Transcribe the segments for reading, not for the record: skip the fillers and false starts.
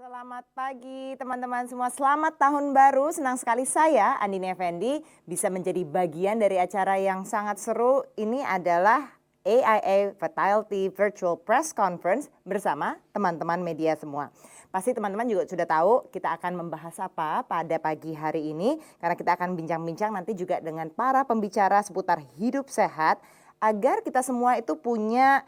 Selamat pagi teman-teman semua, selamat tahun baru. Senang sekali saya, Andini Effendi, bisa menjadi bagian dari acara yang sangat seru. Ini adalah AIA Vitality Virtual Press Conference bersama teman-teman media semua. Pasti teman-teman juga sudah tahu kita akan membahas apa pada pagi hari ini. Karena kita akan bincang-bincang nanti juga dengan para pembicara seputar hidup sehat. Agar kita semua itu punya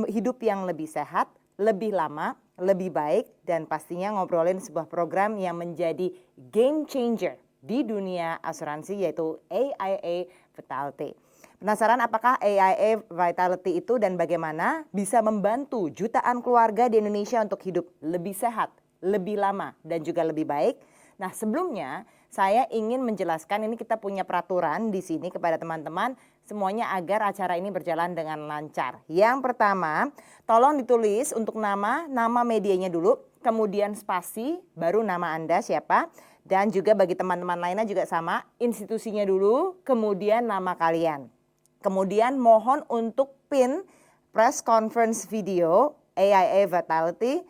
hidup yang lebih sehat, lebih lama, lebih baik, dan pastinya ngobrolin sebuah program yang menjadi game changer di dunia asuransi, yaitu AIA Vitality. Penasaran apakah AIA Vitality itu dan bagaimana bisa membantu jutaan keluarga di Indonesia untuk hidup lebih sehat, lebih lama, dan juga lebih baik? Nah, sebelumnya saya ingin menjelaskan, ini kita punya peraturan di sini kepada teman-teman semuanya agar acara ini berjalan dengan lancar. Yang pertama, tolong ditulis untuk nama medianya dulu, kemudian spasi, baru nama Anda siapa, dan juga bagi teman-teman lainnya juga sama, institusinya dulu, kemudian nama kalian. Kemudian mohon untuk pin press conference video AIA Vitality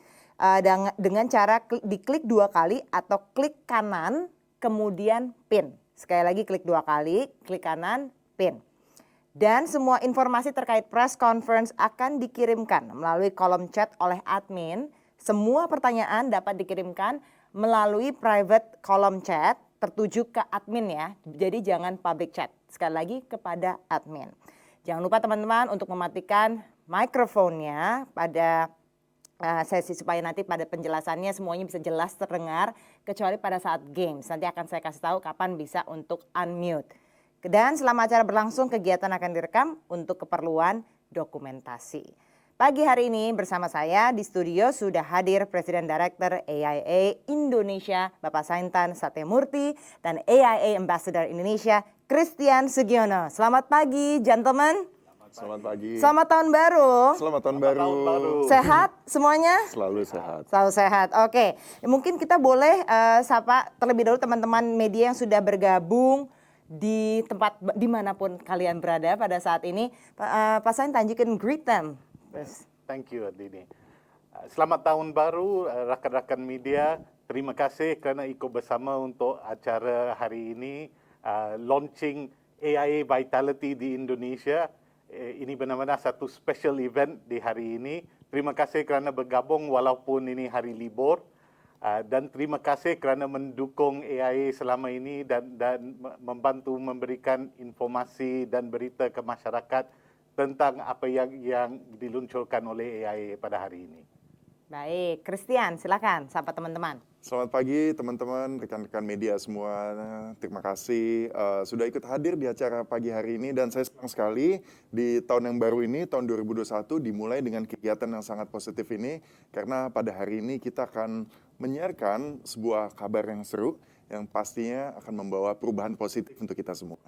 dengan cara diklik 2 kali atau klik kanan, kemudian pin. Sekali lagi klik 2 kali, klik kanan, pin. Dan semua informasi terkait press conference akan dikirimkan melalui kolom chat oleh admin. Semua pertanyaan dapat dikirimkan melalui private kolom chat tertuju ke admin ya. Jadi jangan public chat. Sekali lagi kepada admin. Jangan lupa teman-teman untuk mematikan mikrofonnya pada sesi supaya nanti pada penjelasannya semuanya bisa jelas terdengar, kecuali pada saat games. Nanti akan saya kasih tahu kapan bisa untuk unmute. Dan selama acara berlangsung, kegiatan akan direkam untuk keperluan dokumentasi. Pagi hari ini bersama saya di studio sudah hadir Presiden Director AIA Indonesia Bapak Sainthan Satyamoorthy dan AIA Ambassador Indonesia Sugiono. Selamat pagi gentlemen. Selamat pagi. Selamat tahun baru. Selamat tahun baru. Sehat semuanya? Selalu sehat. Selalu sehat. Oke, mungkin kita boleh sapa terlebih dahulu teman-teman media yang sudah bergabung di tempat dimanapun kalian berada pada saat ini. Pak Sainthan, you can greet them. Thank you, Andini. Selamat tahun baru rakan-rakan media. Terima kasih kerana ikut bersama untuk acara hari ini, launching AIA Vitality di Indonesia. Ini benar-benar satu special event di hari ini. Terima kasih kerana bergabung walaupun ini hari libur. Dan terima kasih kerana mendukung AIA selama ini dan membantu memberikan informasi dan berita ke masyarakat tentang apa yang diluncurkan oleh AIA pada hari ini. Baik, Christian silakan sapa teman-teman. Selamat pagi teman-teman, rekan-rekan media semua. Terima kasih sudah ikut hadir di acara pagi hari ini. Dan saya senang sekali di tahun yang baru ini, tahun 2021, dimulai dengan kegiatan yang sangat positif ini. Karena pada hari ini kita akan menyiarkan sebuah kabar yang seru yang pastinya akan membawa perubahan positif untuk kita semua.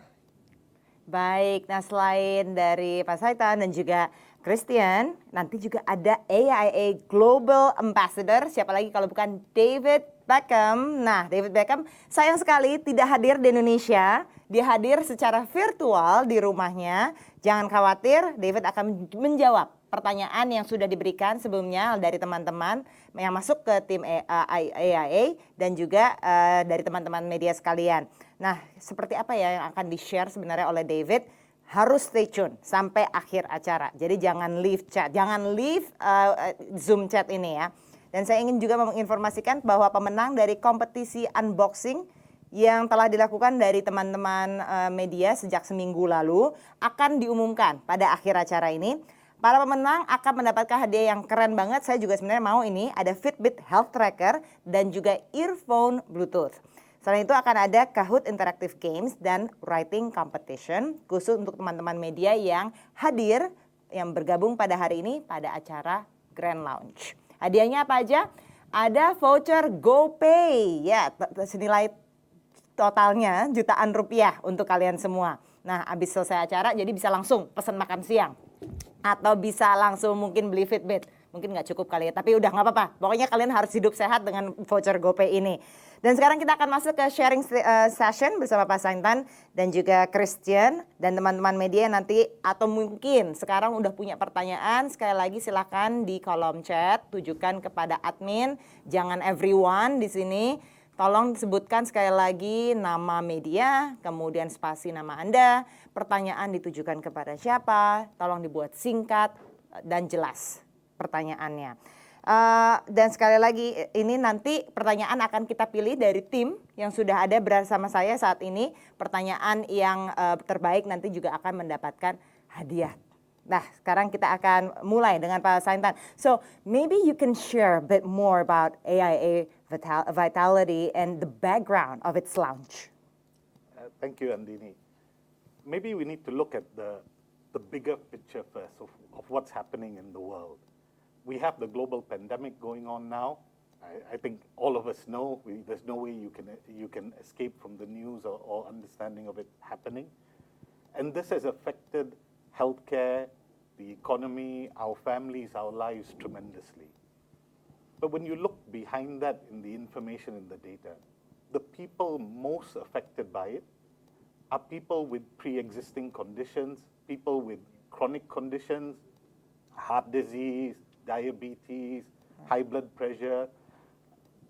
Baik, nah selain dari Pak Sainthan dan juga Christian, nanti juga ada AIA Global Ambassador, siapa lagi kalau bukan David Beckham. Nah, David Beckham sayang sekali tidak hadir di Indonesia, dia hadir secara virtual di rumahnya. Jangan khawatir, David akan menjawab pertanyaan yang sudah diberikan sebelumnya dari teman-teman yang masuk ke tim AIA dan juga dari teman-teman media sekalian. Nah, seperti apa ya yang akan di-share sebenarnya oleh David? Harus stay tune sampai akhir acara. Jadi jangan leave chat, jangan leave Zoom chat ini ya. Dan saya ingin juga menginformasikan bahwa pemenang dari kompetisi unboxing yang telah dilakukan dari teman-teman media sejak seminggu lalu akan diumumkan pada akhir acara ini. Para pemenang akan mendapatkan hadiah yang keren banget. Saya juga sebenarnya mau ini, ada Fitbit Health Tracker dan juga earphone Bluetooth. Selain itu akan ada Kahoot Interactive Games dan Writing Competition khusus untuk teman-teman media yang hadir, yang bergabung pada hari ini pada acara Grand Launch. Hadiahnya apa aja? Ada voucher GoPay, ya senilai totalnya jutaan rupiah untuk kalian semua. Nah, habis selesai acara jadi bisa langsung pesan makan siang. Atau bisa langsung mungkin beli Fitbit. mungkin nggak cukup kali ya, tapi udah nggak apa-apa. Pokoknya kalian harus hidup sehat dengan voucher GoPay ini. Dan sekarang kita akan masuk ke sharing session bersama Pak Sainthan dan juga Christian dan teman-teman media nanti, atau mungkin sekarang udah punya pertanyaan, sekali lagi silakan di kolom chat, tujukan kepada admin, jangan everyone di sini. Tolong sebutkan sekali lagi nama media, kemudian spasi nama Anda, pertanyaan ditujukan kepada siapa, tolong dibuat singkat dan jelas pertanyaannya. Dan sekali lagi ini nanti pertanyaan akan kita pilih dari tim yang sudah ada bersama saya saat ini. Pertanyaan yang terbaik nanti juga akan mendapatkan hadiah. Nah, sekarang kita akan mulai dengan Pak Sainthan. So, maybe you can share a bit more about AIA Vitality and the background of its launch. Thank you, Andini. Maybe we need to look at the bigger picture first of what's happening in the world. We have the global pandemic going on now. I think all of us know there's no way you can escape from the news or understanding of it happening. And this has affected healthcare, the economy, our families, our lives tremendously. But when you look behind that in the information and the data, the people most affected by it are people with pre-existing conditions, people with chronic conditions, heart disease, diabetes, high blood pressure,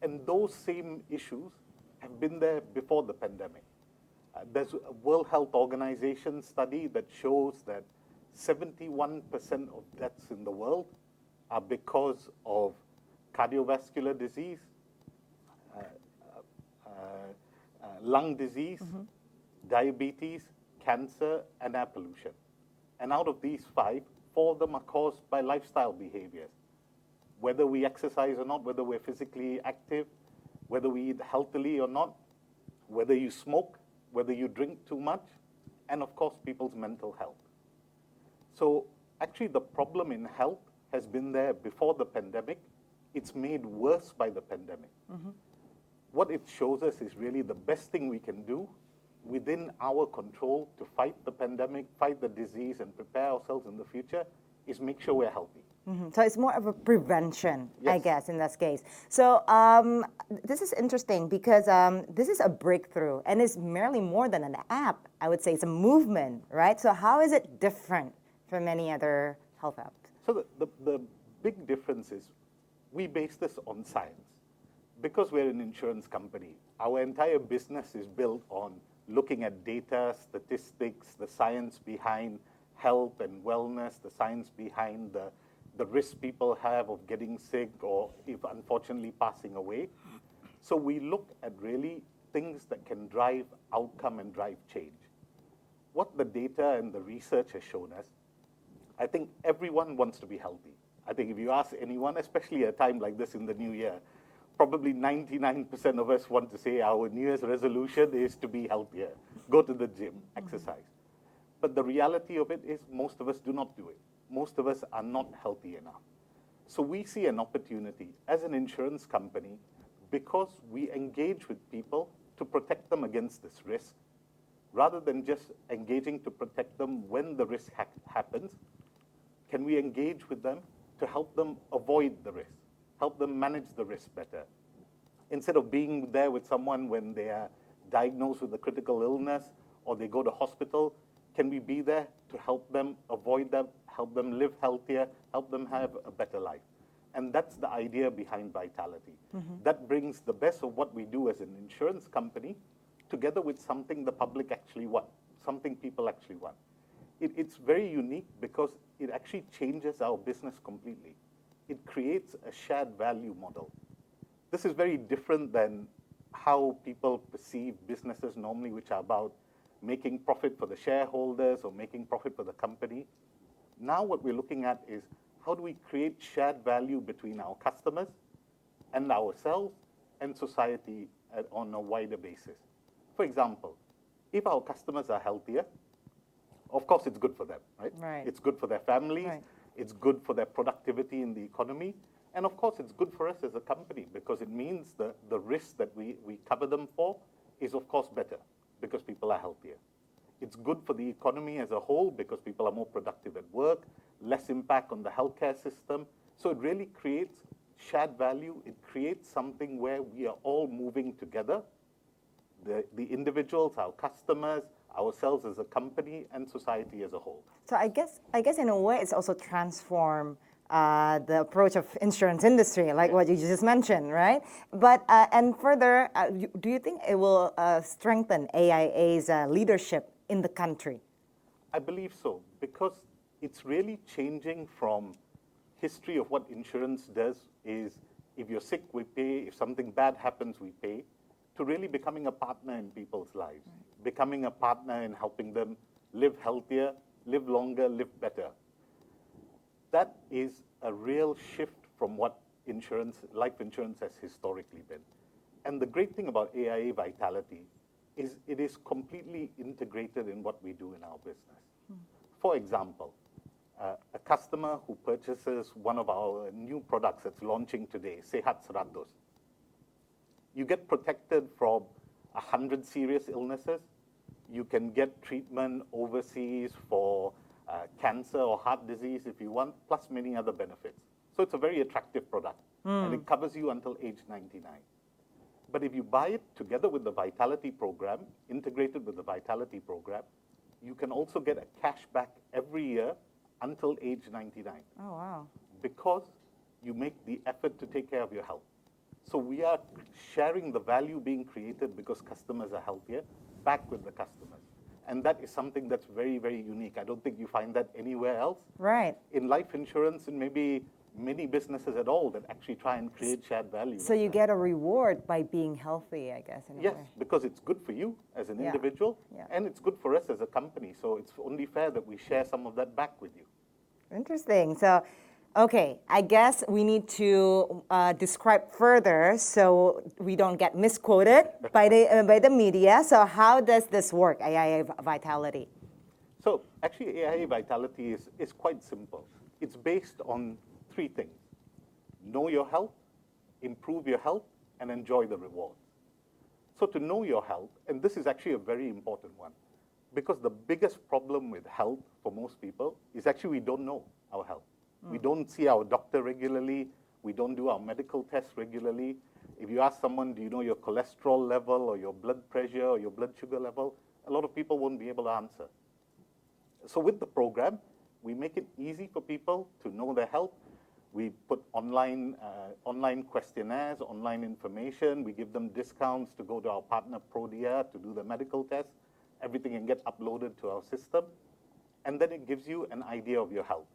and those same issues have been there before the pandemic. There's a World Health Organization study that shows that 71% of deaths in the world are because of cardiovascular disease, lung disease, diabetes, cancer, and air pollution. And out of these 5, 4 of them are caused by lifestyle behaviors. Whether we exercise or not, whether we're physically active, whether we eat healthily or not, whether you smoke, whether you drink too much, and of course, people's mental health. So actually, the problem in health has been there before the pandemic. It's made worse by the pandemic. What it shows us is really the best thing we can do within our control to fight the pandemic, fight the disease, and prepare ourselves in the future is make sure we're healthy. So it's more of a prevention, I Yes. guess, in this case. So this is interesting because this is a breakthrough and it's merely more than an app. I would say it's a movement, right? So how is it different from any other health app? So the big difference is we base this on science. Because we're an insurance company, our entire business is built on looking at data, statistics, the science behind health and wellness, the science behind the risk people have of getting sick or if unfortunately passing away. So we look at really things that can drive outcome and drive change. What the data and the research has shown us, I think everyone wants to be healthy. I think if you ask anyone, especially at a time like this in the new year, probably 99% of us want to say our New Year's resolution is to be healthier, go to the gym, exercise. But the reality of it is most of us do not do it. Most of us are not healthy enough. So we see an opportunity as an insurance company, because we engage with people to protect them against this risk, rather than just engaging to protect them when the risk happens. Can we engage with them to help them avoid the risk, help them manage the risk better? Instead of being there with someone when they are diagnosed with a critical illness or they go to hospital, can we be there to help them avoid that, help them live healthier, help them have a better life? And that's the idea behind Vitality. That brings the best of what we do as an insurance company together with something the public actually want, something people actually want. It's very unique because it actually changes our business completely. It creates a shared value model. This is very different than how people perceive businesses normally, which are about making profit for the shareholders or making profit for the company. Now what we're looking at is how do we create shared value between our customers and ourselves and society on a wider basis. For example, if our customers are healthier, of course it's good for them, right? Right. It's good for their families, Right. It's good for their productivity in the economy, and of course it's good for us as a company because it means the risk that we cover them for is of course better because people are healthier. It's good for the economy as a whole because people are more productive at work, less impact on the healthcare system. So it really creates shared value. It creates something where we are all moving together, the individuals, our customers, ourselves as a company, and society as a whole. So I guess in a way it's also transformed the approach of insurance industry, like what you just mentioned, right? But and further, do you think it will strengthen AIA's leadership in the country? I believe so, because it's really changing from history of what insurance does is if you're sick, we pay, if something bad happens, we pay, to really becoming a partner in people's lives, becoming a partner in helping them live healthier, live longer, live better. That is a real shift from what life insurance has historically been. And the great thing about AIA Vitality is it is completely integrated in what we do in our business. For example, a customer who purchases one of our new products that's launching today, Sehat 100, you get protected from 100 serious illnesses. You can get treatment overseas for cancer or heart disease if you want, plus many other benefits. So it's a very attractive product, and it covers you until age 99. But if you buy it together with the Vitality program, integrated with the Vitality program, you can also get a cashback every year until age 99. Oh, wow. Because you make the effort to take care of your health. So we are sharing the value being created because customers are healthier back with the customers. And that is something that's very, very unique. I don't think you find that anywhere else. Right. In life insurance and maybe many businesses at all that actually try and create shared value. So you get a reward by being healthy, I guess, in a Yes, way. because it's good for you as an Yeah. individual, Yeah. and it's good for us as a company. So it's only fair that we share some of that back with you. Interesting. So, okay, I guess we need to describe further so we don't get misquoted by the media. So how does this work, AIA Vitality? So actually, AIA Vitality is quite simple. It's based on three things: know your health, improve your health, and enjoy the rewards. So to know your health, and this is actually a very important one, because the biggest problem with health for most people is actually we don't know our health. We don't see our doctor regularly. We don't do our medical tests regularly. If you ask someone, do you know your cholesterol level or your blood pressure or your blood sugar level, a lot of people won't be able to answer. So with the program, we make it easy for people to know their health. We put online questionnaires, online information. We give them discounts to go to our partner Prodia to do the medical test. Everything can get uploaded to our system. And then it gives you an idea of your health.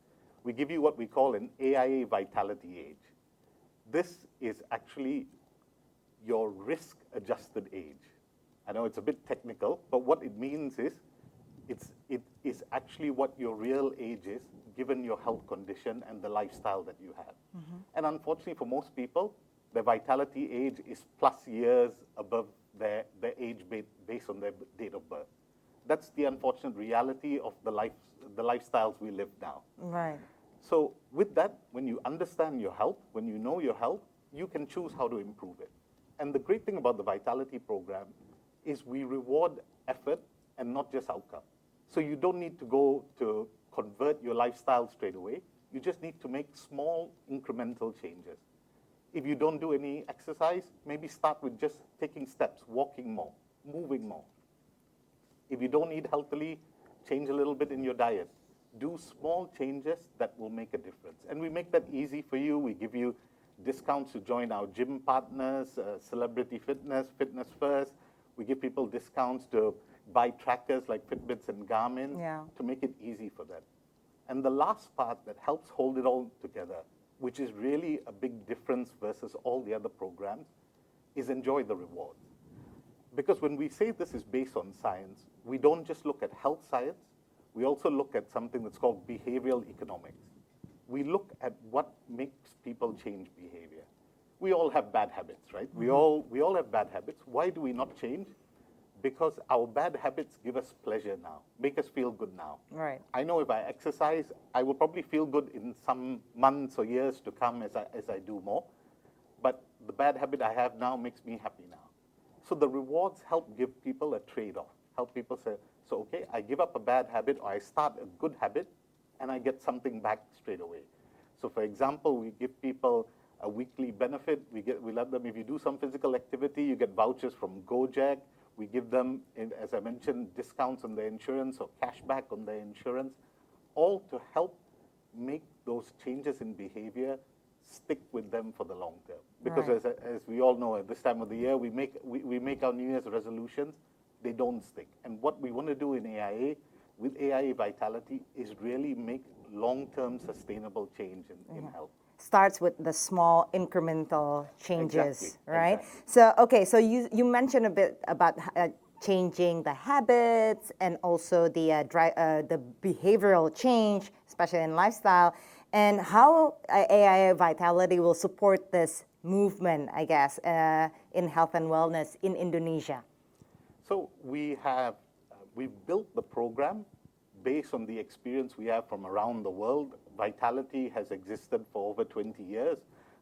We give you what we call an AIA Vitality age. This is actually your risk-adjusted age. I know it's a bit technical, but what it means is it is actually what your real age is, given your health condition and the lifestyle that you have. And unfortunately, for most people, their vitality age is plus years above their age based on their date of birth. That's the unfortunate reality of the lifestyles we live now. Right. So with that, when you understand your health, when you know your health, you can choose how to improve it. And the great thing about the Vitality program is we reward effort and not just outcome. So you don't need to go to convert your lifestyle straight away. You just need to make small incremental changes. If you don't do any exercise, maybe start with just taking steps, walking more, moving more. If you don't eat healthily, change a little bit in your diet. Do small changes that will make a difference. And we make that easy for you. We give you discounts to join our gym partners, Celebrity Fitness, Fitness First. We give people discounts to buy trackers like Fitbits and Garmin to make it easy for them. And the last part that helps hold it all together, which is really a big difference versus all the other programs, is enjoy the rewards. Because when we say this is based on science, we don't just look at health science, we also look at something that's called behavioral economics. We look at what makes people change behavior. We all have bad habits, right? We all have bad habits. Why do we not change? Because our bad habits give us pleasure now, make us feel good now. Right. I know if I exercise, I will probably feel good in some months or years to come as I do more. But the bad habit I have now makes me happy now. So the rewards help give people a trade-off, help people say, so okay, I give up a bad habit or I start a good habit and I get something back straight away. So for example, we give people a weekly benefit. We let them, if you do some physical activity, you get vouchers from Gojek. We give them, as I mentioned, discounts on their insurance or cashback on their insurance, all to help make those changes in behavior stick with them for the long term. Because Right. as we all know, at this time of the year, we make our New Year's resolutions, they don't stick. And what we want to do in AIA, with AIA Vitality, is really make long-term sustainable change in health. Starts with the small incremental changes, Exactly, right? exactly. So, okay, so you mentioned a bit about changing the habits and also the behavioral change, especially in lifestyle, and how AIA Vitality will support this movement, I guess, in health and wellness in Indonesia. So we've built the program based on the experience we have from around the world. Vitality has existed for over 20 years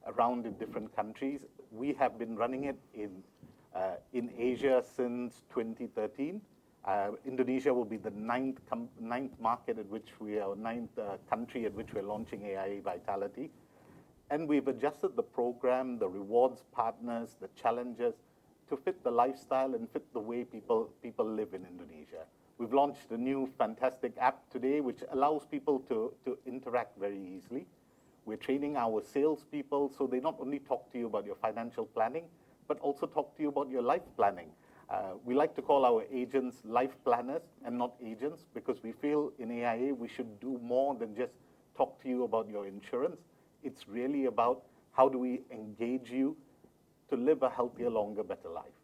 around in different countries. We have been running it in Asia since 2013. Indonesia will be the ninth market at which ninth country at which we're launching AIA Vitality. And we've adjusted the program, the rewards partners, the challenges to fit the lifestyle and fit the way people live in Indonesia. We've launched a new fantastic app today which allows people to interact very easily. We're training our salespeople so they not only talk to you about your financial planning, but also talk to you about your life planning. We like to call our agents life planners and not agents, because we feel in AIA we should do more than just talk to you about your insurance. It's really about how do we engage you to live a healthier, longer, better life.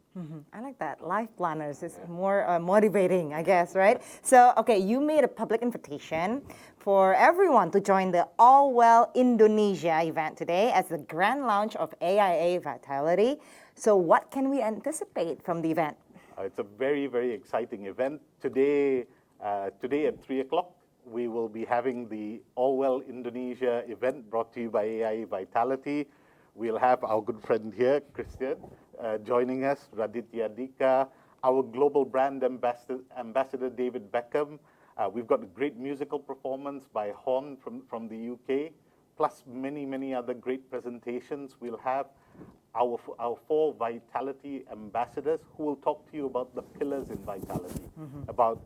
I like that. Life planners is more motivating, I guess, right? So, okay, you made a public invitation for everyone to join the All Well Indonesia event today as the grand launch of AIA Vitality. So, what can we anticipate from the event? It's a very, very exciting event. Today at 3 o'clock, we will be having the All Well Indonesia event brought to you by AIA Vitality. We'll have our good friend here, Christian, joining us, Raditya Dika, our global brand ambassador, David Beckham. We've got a great musical performance by Horn from the UK, plus many, many other great presentations. We'll have our 4 Vitality ambassadors who will talk to you about the pillars in Vitality, about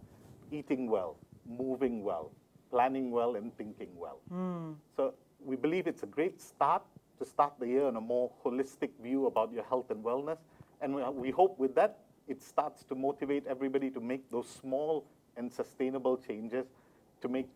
eating well, moving well, planning well, and thinking well. So we believe it's a great start to start the year on a more holistic view about your health and wellness. And we hope with that, it starts to motivate everybody to make those small and sustainable changes to make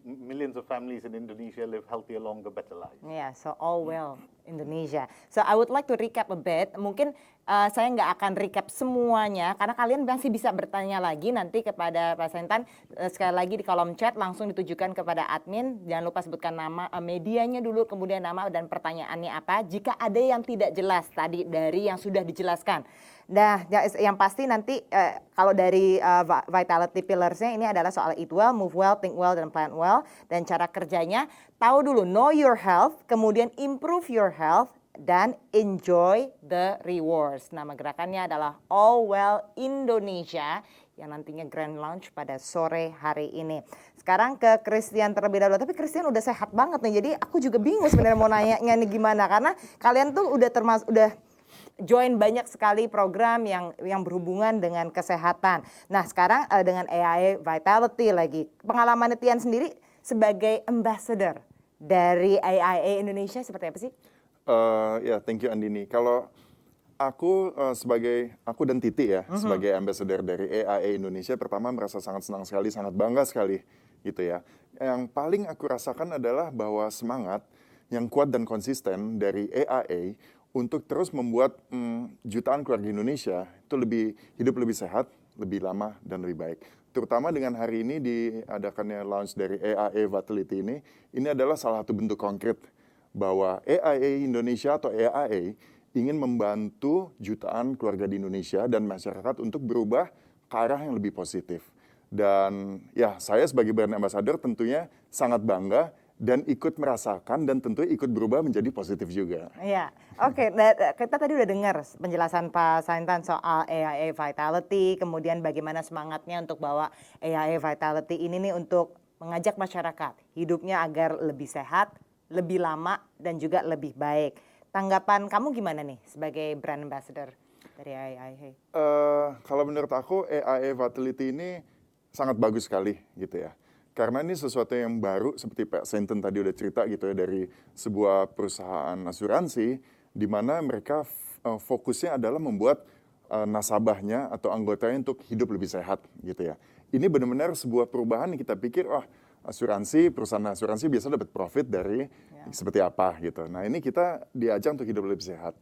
millions of families in Indonesia live healthier, longer, better lives. Yeah, so All Well Indonesia. So I would like to recap a bit. Mungkin saya nggak akan recap semuanya karena kalian masih bisa bertanya lagi nanti kepada Pak Sainthan. Sekali lagi di kolom chat langsung ditujukan kepada admin. Jangan lupa sebutkan nama medianya dulu, kemudian nama dan pertanyaannya apa. Jika ada yang tidak jelas tadi dari yang sudah dijelaskan. Nah, yang pasti nanti kalau dari Vitality Pillars-nya ini adalah soal eat well, move well, think well, dan plan well. Dan cara kerjanya, tahu dulu know your health, kemudian improve your health, dan enjoy the rewards. Nama gerakannya adalah All Well Indonesia yang nantinya grand launch pada sore hari ini. Sekarang ke Christian terlebih dahulu. Tapi Christian udah sehat banget nih, jadi aku juga bingung sebenarnya mau nanya nih gimana. Karena kalian tuh udah join banyak sekali program yang berhubungan dengan kesehatan. Nah sekarang dengan AIA Vitality lagi. Pengalaman Tian sendiri sebagai ambassador dari AIA Indonesia seperti apa sih? Ya, thank you Andini. Kalau aku aku dan Titi ya, sebagai ambassador dari AIA Indonesia, pertama merasa sangat senang sekali, sangat bangga sekali gitu ya. Yang paling aku rasakan adalah bahwa semangat yang kuat dan konsisten dari AIA untuk terus membuat jutaan keluarga Indonesia itu hidup lebih sehat, lebih lama, dan lebih baik. Terutama dengan hari ini diadakannya launch dari AIA Vitality ini adalah salah satu bentuk konkret bahwa AIA Indonesia atau AIA ingin membantu jutaan keluarga di Indonesia dan masyarakat untuk berubah ke arah yang lebih positif. Dan ya, saya sebagai brand ambassador tentunya sangat bangga dan ikut merasakan dan tentu ikut berubah menjadi positif juga. Iya, oke. Kita tadi udah dengar penjelasan Pak Sainthan soal AIA Vitality, kemudian bagaimana semangatnya untuk bawa AIA Vitality ini nih untuk mengajak masyarakat hidupnya agar lebih sehat, lebih lama, dan juga lebih baik. Tanggapan kamu gimana nih sebagai brand ambassador dari AIA? Kalau menurut aku AIA Vitality ini sangat bagus sekali gitu ya. Karena ini sesuatu yang baru seperti Pak Sainthan tadi udah cerita gitu ya, dari sebuah perusahaan asuransi di mana mereka fokusnya adalah membuat nasabahnya atau anggotanya untuk hidup lebih sehat gitu ya. Ini benar-benar sebuah perubahan yang kita pikir, asuransi, perusahaan asuransi biasa dapat profit dari seperti apa gitu. Nah ini kita diajak untuk hidup lebih sehat.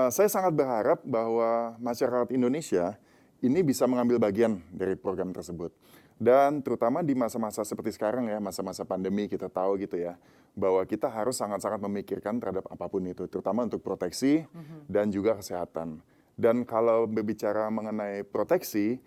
Saya sangat berharap bahwa masyarakat Indonesia ini bisa mengambil bagian dari program tersebut. Dan terutama di masa-masa seperti sekarang ya, masa-masa pandemi, kita tahu gitu ya, bahwa kita harus sangat-sangat memikirkan terhadap apapun itu, terutama untuk proteksi dan juga kesehatan. Dan kalau berbicara mengenai proteksi,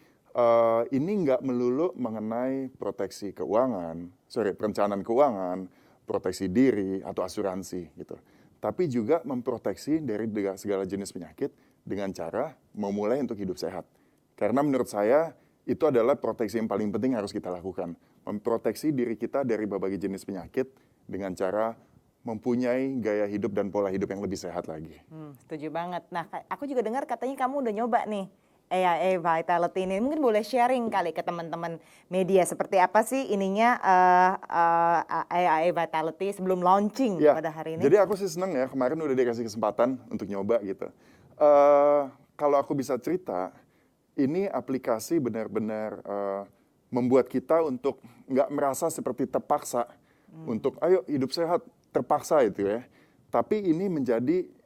ini nggak melulu mengenai proteksi keuangan, perencanaan keuangan, proteksi diri atau asuransi gitu. Tapi juga memproteksi dari segala jenis penyakit dengan cara memulai untuk hidup sehat. Karena menurut saya itu adalah proteksi yang paling penting harus kita lakukan. Memproteksi diri kita dari berbagai jenis penyakit dengan cara mempunyai gaya hidup dan pola hidup yang lebih sehat lagi. Setuju banget. Nah, aku juga dengar katanya kamu udah nyoba nih AIA Vitality ini. Mungkin boleh sharing kali ke teman-teman media seperti apa sih ininya AIA Vitality sebelum launching pada hari ini. Jadi aku sih seneng ya, kemarin udah dikasih kesempatan untuk nyoba gitu. Kalau aku bisa cerita, ini aplikasi benar-benar membuat kita untuk nggak merasa seperti terpaksa untuk ayo hidup sehat, terpaksa itu ya. Tapi ini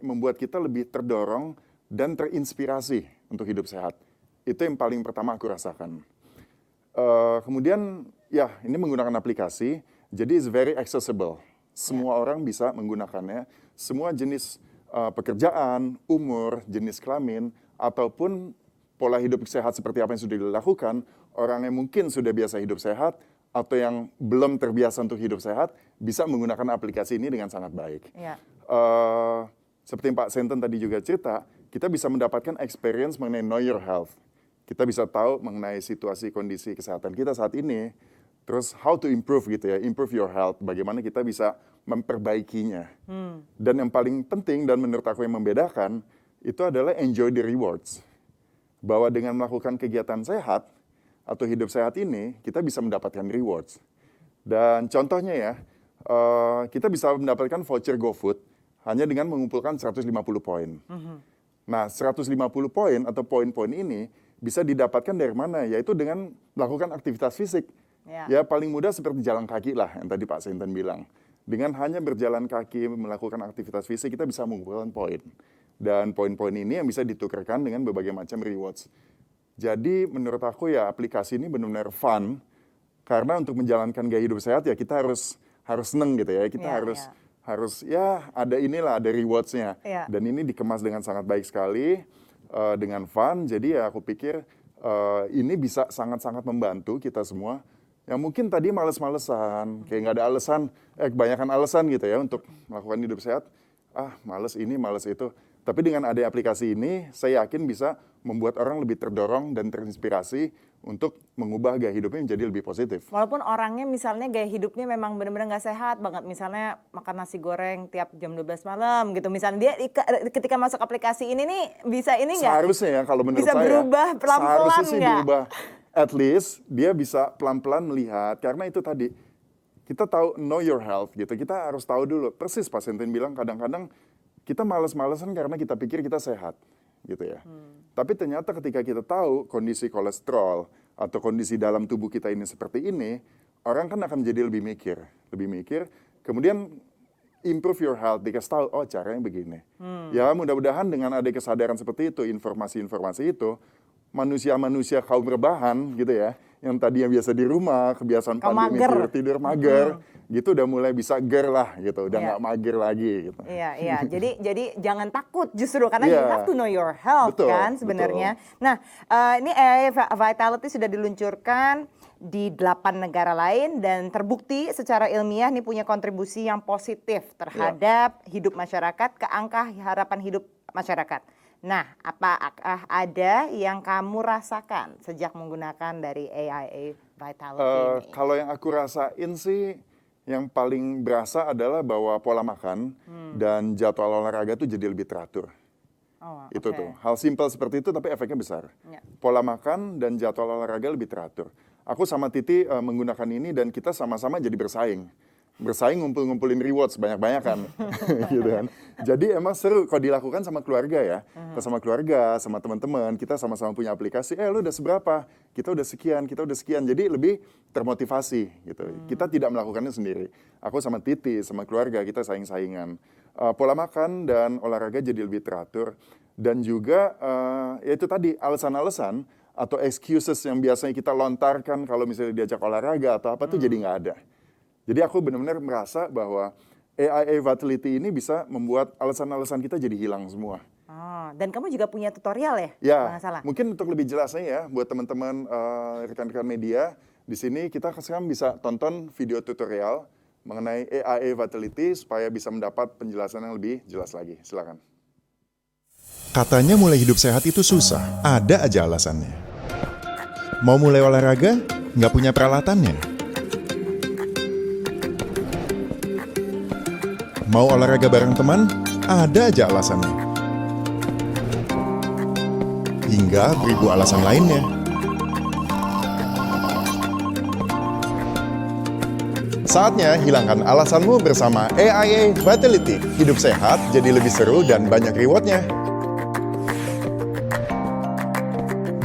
membuat kita lebih terdorong dan terinspirasi untuk hidup sehat. Itu yang paling pertama aku rasakan. Kemudian ya ini menggunakan aplikasi, jadi it's very accessible. Semua orang bisa menggunakannya, semua jenis pekerjaan, umur, jenis kelamin, ataupun pola hidup sehat seperti apa yang sudah dilakukan, orang yang mungkin sudah biasa hidup sehat atau yang belum terbiasa untuk hidup sehat bisa menggunakan aplikasi ini dengan sangat baik. Seperti Pak Sainthan tadi juga cerita, kita bisa mendapatkan experience mengenai know your health. Kita bisa tahu mengenai situasi kondisi kesehatan kita saat ini, terus how to improve gitu ya, improve your health, bagaimana kita bisa memperbaikinya. Dan yang paling penting dan menurut aku yang membedakan, itu adalah enjoy the rewards. Bahwa dengan melakukan kegiatan sehat atau hidup sehat ini, kita bisa mendapatkan rewards. Dan contohnya ya, kita bisa mendapatkan voucher GoFood hanya dengan mengumpulkan 150 poin. Nah, 150 poin atau poin-poin ini bisa didapatkan dari mana? Yaitu dengan melakukan aktivitas fisik. Ya paling mudah seperti jalan kaki lah yang tadi Pak Sainthan bilang. Dengan hanya berjalan kaki, melakukan aktivitas fisik, kita bisa mengumpulkan poin. Dan poin-poin ini yang bisa ditukarkan dengan berbagai macam rewards. Jadi menurut aku ya aplikasi ini benar-benar fun. Karena untuk menjalankan gaya hidup sehat ya kita harus seneng gitu ya. Kita harus ada inilah, ada rewards-nya. Dan ini dikemas dengan sangat baik sekali, dengan fun. Jadi ya aku pikir ini bisa sangat-sangat membantu kita semua. Yang mungkin tadi males-malesan, kayak nggak ada alasan, kebanyakan alasan gitu ya untuk melakukan hidup sehat. Males ini, males itu. Tapi dengan ada aplikasi ini, saya yakin bisa membuat orang lebih terdorong dan terinspirasi untuk mengubah gaya hidupnya menjadi lebih positif. Walaupun orangnya misalnya gaya hidupnya memang benar-benar nggak sehat banget, misalnya makan nasi goreng tiap jam 12 malam gitu. Misalnya dia ketika masuk aplikasi ini nih bisa ini nggak? Seharusnya ya kalau menurut bisa saya. Bisa berubah pelan-pelan nggak? Seharusnya sih berubah. At least dia bisa pelan-pelan melihat, karena itu tadi. Kita tahu know your health gitu, kita harus tahu dulu. Persis Pak Sainthan bilang kadang-kadang kita males-malesan karena kita pikir kita sehat, gitu ya. Tapi ternyata ketika kita tahu kondisi kolesterol atau kondisi dalam tubuh kita ini seperti ini, orang kan akan menjadi lebih mikir. Kemudian improve your health, dikasih tahu, caranya begini. Ya mudah-mudahan dengan ada kesadaran seperti itu, informasi-informasi itu, manusia-manusia kaum rebahan gitu ya, yang tadinya biasa di rumah, kebiasaan pandemi tidur mager, gitu udah mulai bisa ger lah gitu, udah nggak mager lagi gitu. Iya. Jadi jangan takut justru karena you have to know your health kan sebenarnya. Nah, ini AIA Vitality sudah diluncurkan di 8 negara lain dan terbukti secara ilmiah ini punya kontribusi yang positif terhadap hidup masyarakat, ke angka harapan hidup masyarakat. Nah, apakah ada yang kamu rasakan sejak menggunakan dari AIA Vitality ini? Kalau yang aku rasain sih, yang paling berasa adalah bahwa pola makan dan jadwal olahraga tuh jadi lebih teratur. Oh, Itu oke. tuh, hal simpel seperti itu tapi efeknya besar. Ya. Pola makan dan jadwal olahraga lebih teratur. Aku sama Titi menggunakan ini dan kita sama-sama jadi bersaing. Bersaing ngumpul-ngumpulin rewards banyak-banyakan gitu kan. Jadi emang seru kalau dilakukan sama keluarga ya. Sama keluarga, sama teman-teman, kita sama-sama punya aplikasi, lu udah seberapa? Kita udah sekian. Jadi lebih termotivasi gitu. Kita tidak melakukannya sendiri. Aku sama Titi, sama keluarga, kita saing-saingan. Pola makan dan olahraga jadi lebih teratur. Dan juga ya itu tadi alasan-alasan atau excuses yang biasanya kita lontarkan kalau misalnya diajak olahraga atau apa tuh jadi nggak ada. Jadi aku benar-benar merasa bahwa AIA Vitality ini bisa membuat alasan-alasan kita jadi hilang semua. Oh, dan kamu juga punya tutorial ya? Ya, Kalau nggak salah. mungkin untuk lebih jelasnya ya buat teman-teman rekan-rekan media, di sini kita sekarang bisa tonton video tutorial mengenai AIA Vitality supaya bisa mendapat penjelasan yang lebih jelas lagi. Silakan. Katanya mulai hidup sehat itu susah, ada aja alasannya. Mau mulai olahraga, nggak punya peralatannya. Mau olahraga bareng teman, ada aja alasannya. Hingga beribu alasan lainnya. Saatnya hilangkan alasanmu bersama AIA Vitality. Hidup sehat, jadi lebih seru dan banyak rewardnya.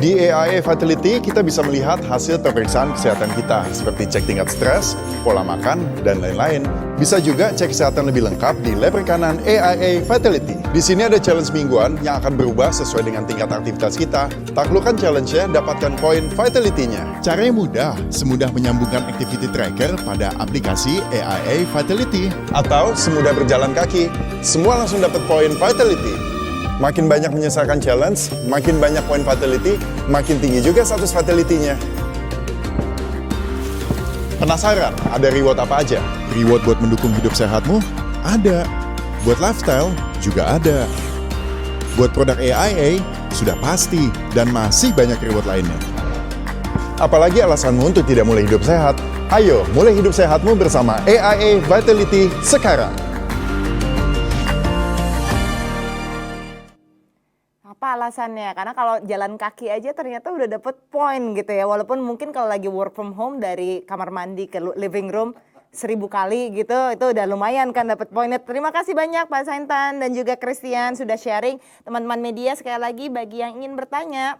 Di AIA Vitality, kita bisa melihat hasil pemeriksaan kesehatan kita, seperti cek tingkat stres, pola makan, dan lain-lain. Bisa juga cek kesehatan lebih lengkap di lab rekanan AIA Vitality. Di sini ada challenge mingguan yang akan berubah sesuai dengan tingkat aktivitas kita. Taklukkan challenge-nya, dapatkan poin Vitality-nya. Caranya mudah, semudah menyambungkan activity tracker pada aplikasi AIA Vitality. Atau semudah berjalan kaki, semua langsung dapat poin Vitality. Makin banyak menyelesaikan challenge, makin banyak poin Vitality, makin tinggi juga status Vitality-nya. Penasaran ada reward apa aja? Reward buat mendukung hidup sehatmu? Ada. Buat lifestyle? Juga ada. Buat produk AIA? Sudah pasti. Dan masih banyak reward lainnya. Apalagi alasanmu untuk tidak mulai hidup sehat? Ayo, mulai hidup sehatmu bersama AIA Vitality sekarang. Apa alasannya? Karena kalau jalan kaki aja ternyata udah dapet poin gitu ya. Walaupun mungkin kalau lagi work from home dari kamar mandi ke living room 1000 kali gitu, itu udah lumayan kan dapet poinnya. Terima kasih banyak Pak Sainthan dan juga Christian sudah sharing. Teman-teman media sekali lagi bagi yang ingin bertanya,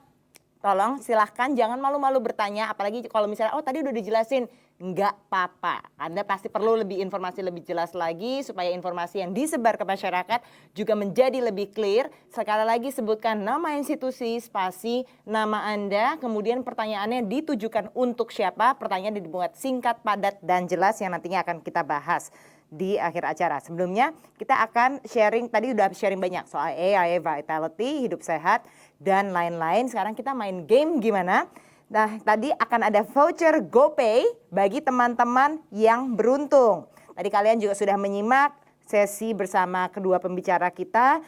tolong silahkan jangan malu-malu bertanya. Apalagi kalau misalnya, oh tadi udah dijelasin. Enggak apa-apa, Anda pasti perlu lebih informasi lebih jelas lagi supaya informasi yang disebar ke masyarakat juga menjadi lebih clear. Sekali lagi sebutkan nama institusi, spasi, nama Anda, kemudian pertanyaannya ditujukan untuk siapa, pertanyaan dibuat singkat, padat, dan jelas yang nantinya akan kita bahas di akhir acara. Sebelumnya kita akan sharing, tadi udah sharing banyak soal AIA Vitality, hidup sehat, dan lain-lain. Sekarang kita main game gimana? Nah, tadi akan ada voucher GoPay bagi teman-teman yang beruntung. Tadi kalian juga sudah menyimak sesi bersama kedua pembicara kita.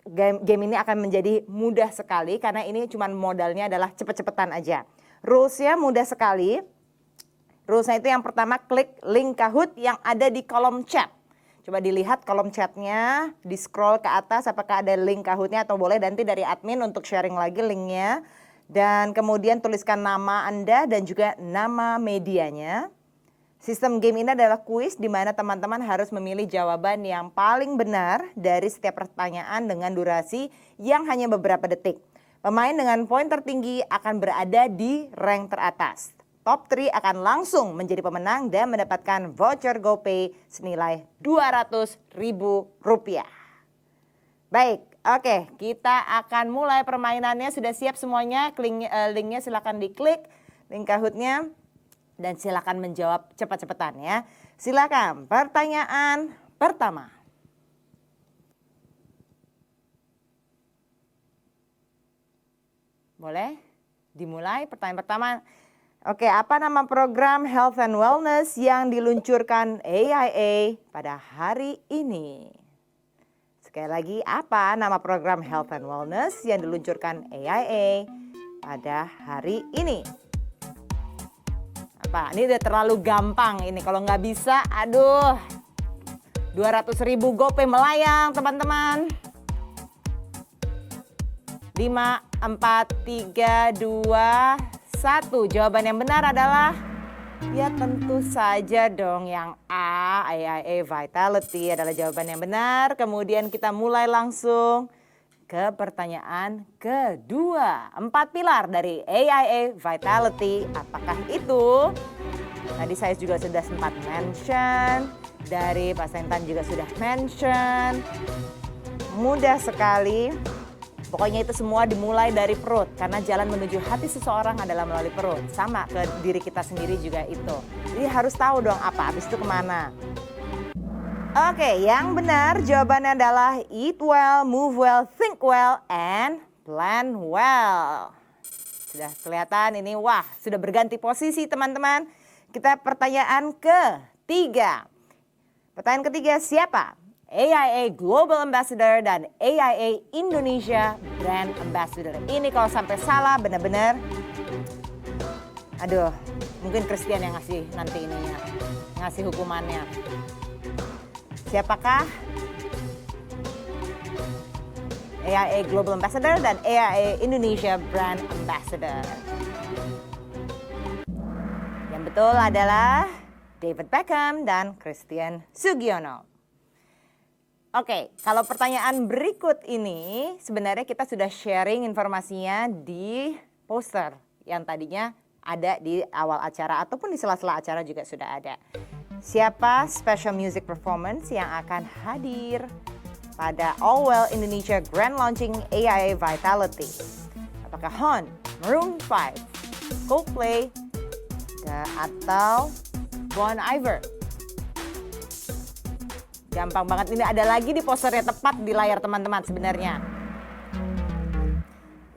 Game ini akan menjadi mudah sekali karena ini cuma modalnya adalah cepet-cepetan aja. Rules-nya mudah sekali. Rules-nya itu yang pertama, klik link Kahoot yang ada di kolom chat. Coba dilihat kolom chatnya, di scroll ke atas apakah ada link Kahoot-nya atau boleh nanti dari admin untuk sharing lagi linknya. Dan kemudian tuliskan nama Anda dan juga nama medianya. Sistem game ini adalah kuis di mana teman-teman harus memilih jawaban yang paling benar dari setiap pertanyaan dengan durasi yang hanya beberapa detik. Pemain dengan poin tertinggi akan berada di rank teratas. Top 3 akan langsung menjadi pemenang dan mendapatkan voucher GoPay senilai Rp200.000. Baik. Oke, kita akan mulai permainannya. Sudah siap semuanya? Linknya silakan diklik, link Kahoot-nya, dan silakan menjawab cepat-cepatan ya. Silakan, pertanyaan pertama. Boleh dimulai pertanyaan pertama. Oke, apa nama program Health and Wellness yang diluncurkan AIA pada hari ini? Sekali lagi, apa nama program Health and Wellness yang diluncurkan AIA pada hari ini? Apa? Ini udah terlalu gampang ini. Kalau nggak bisa, aduh. 200.000 GoPay melayang, teman-teman. 5, 4, 3, 2, 1. Jawaban yang benar adalah ya tentu saja dong yang A, AIA Vitality adalah jawaban yang benar. Kemudian kita mulai langsung ke pertanyaan kedua. 4 pilar dari AIA Vitality. Apakah itu? Tadi saya juga sudah sempat mention. Dari Pak Sainthan juga sudah mention. Mudah sekali. Pokoknya itu semua dimulai dari perut. Karena jalan menuju hati seseorang adalah melalui perut. Sama ke diri kita sendiri juga itu. Jadi harus tahu dong apa, habis itu kemana. Oke, yang benar jawabannya adalah eat well, move well, think well, and plan well. Sudah kelihatan ini, wah sudah berganti posisi teman-teman. Kita pertanyaan ketiga. Pertanyaan ketiga, siapa? AIA Global Ambassador dan AIA Indonesia Brand Ambassador. Ini kalau sampai salah benar-benar, aduh, mungkin Christian yang ngasih nanti ininya, ngasih hukumannya. Siapakah? AIA Global Ambassador dan AIA Indonesia Brand Ambassador. Yang betul adalah David Beckham dan Christian Sugiono. Oke, kalau pertanyaan berikut ini sebenarnya kita sudah sharing informasinya di poster yang tadinya ada di awal acara ataupun di sela-sela acara juga sudah ada. Siapa special music performance yang akan hadir pada AIA Indonesia Grand Launching AIA Vitality? Apakah HON, Maroon 5, Coldplay, atau Bon Iver? Gampang banget, ini ada lagi di posternya tepat di layar teman-teman sebenarnya.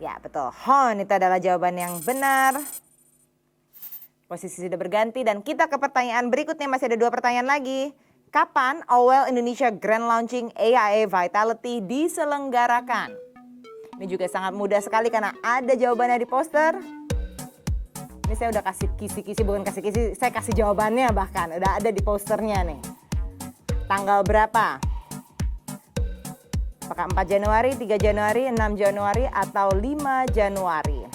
Ya betul, HON itu adalah jawaban yang benar. Posisi sudah berganti dan kita ke pertanyaan berikutnya, masih ada 2 pertanyaan lagi. Kapan AIA Indonesia Grand Launching AIA Vitality diselenggarakan? Ini juga sangat mudah sekali karena ada jawabannya di poster. Ini saya udah kasih kisi-kisi, bukan kasih kisi, saya kasih jawabannya bahkan. Udah ada di posternya nih. Tanggal berapa? Apakah 4 Januari, 3 Januari, 6 Januari, atau 5 Januari?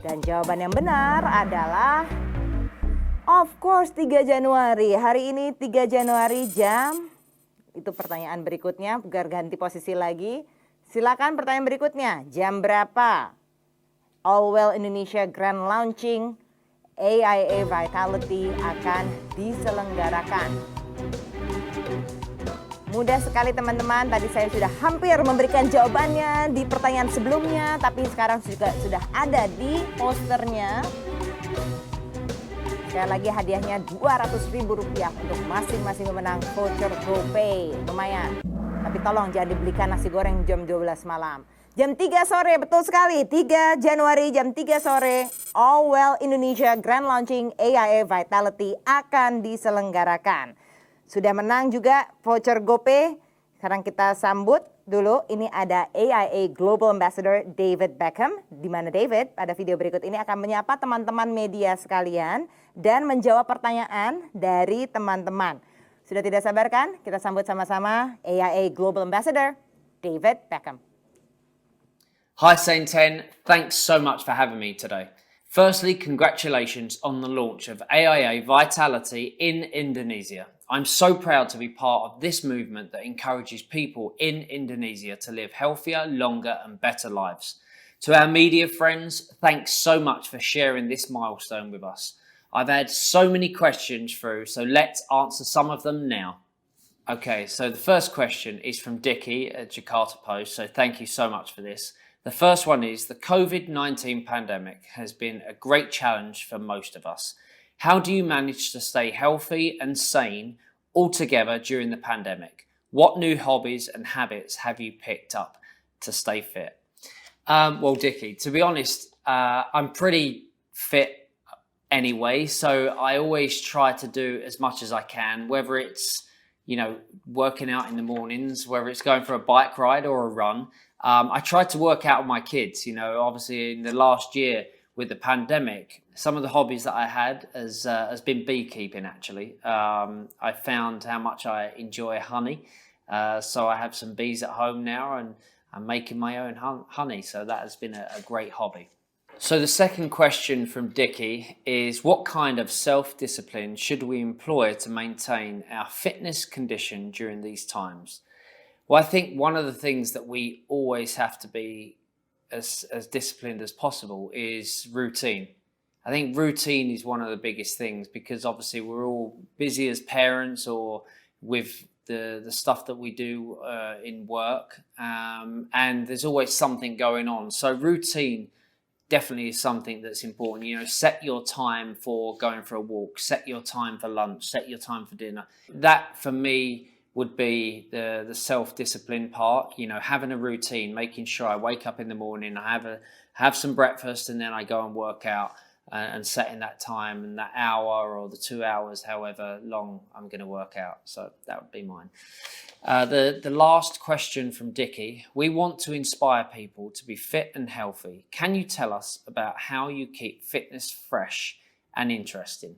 Dan jawaban yang benar adalah of course 3 Januari. Hari ini 3 Januari jam, itu pertanyaan berikutnya, biar ganti posisi lagi. Silakan pertanyaan berikutnya, jam berapa AIA Indonesia Grand Launching AIA Vitality akan diselenggarakan? Mudah sekali teman-teman, tadi saya sudah hampir memberikan jawabannya di pertanyaan sebelumnya, tapi sekarang juga sudah ada di posternya. Sekali lagi hadiahnya Rp200.000 untuk masing-masing pemenang voucher GoPay. Lumayan. Tapi tolong jangan dibelikan nasi goreng jam 12 malam. Jam 3 sore, betul sekali. 3 Januari jam 3 sore, AIA Indonesia Grand Launching AIA Vitality akan diselenggarakan. Sudah menang juga voucher GoPay. Sekarang kita sambut dulu. Ini ada AIA Global Ambassador David Beckham. Di mana David pada video berikut ini akan menyapa teman-teman media sekalian dan menjawab pertanyaan dari teman-teman. Sudah tidak sabar kan? Kita sambut sama-sama AIA Global Ambassador David Beckham. Hi Sainthan, thanks so much for having me today. Firstly, congratulations on the launch of AIA Vitality in Indonesia. I'm so proud to be part of this movement that encourages people in Indonesia to live healthier, longer and better lives. To our media friends, thanks so much for sharing this milestone with us. I've had so many questions through, so let's answer some of them now. Okay, so the first question is from Dickie at Jakarta Post, so thank you so much for this. The first one is, the COVID-19 pandemic has been a great challenge for most of us. How do you manage to stay healthy and sane altogether during the pandemic? What new hobbies and habits have you picked up to stay fit? Well, Dickie, to be honest, I'm pretty fit anyway, so I always try to do as much as I can, whether it's, working out in the mornings, whether it's going for a bike ride or a run. I tried to work out with my kids. Obviously in the last year with the pandemic, some of the hobbies that I had has been beekeeping. Actually, I found how much I enjoy honey, so I have some bees at home now, and I'm making my own honey. So that has been a great hobby. So the second question from Dickie is, what kind of self-discipline should we employ to maintain our fitness condition during these times? Well, I think one of the things that we always have to be as disciplined as possible is routine. I think routine is one of the biggest things, because obviously we're all busy as parents or with the stuff that we do in work, and there's always something going on. So routine definitely is something that's important. Set your time for going for a walk, set your time for lunch, set your time for dinner. That for me would be the self-discipline part, having a routine, making sure I wake up in the morning, I have some breakfast, and then I go and work out, and setting that time and that hour or the 2 hours, however long I'm going to work out. So that would be mine. The last question from Dickie: we want to inspire people to be fit and healthy. Can you tell us about how you keep fitness fresh and interesting?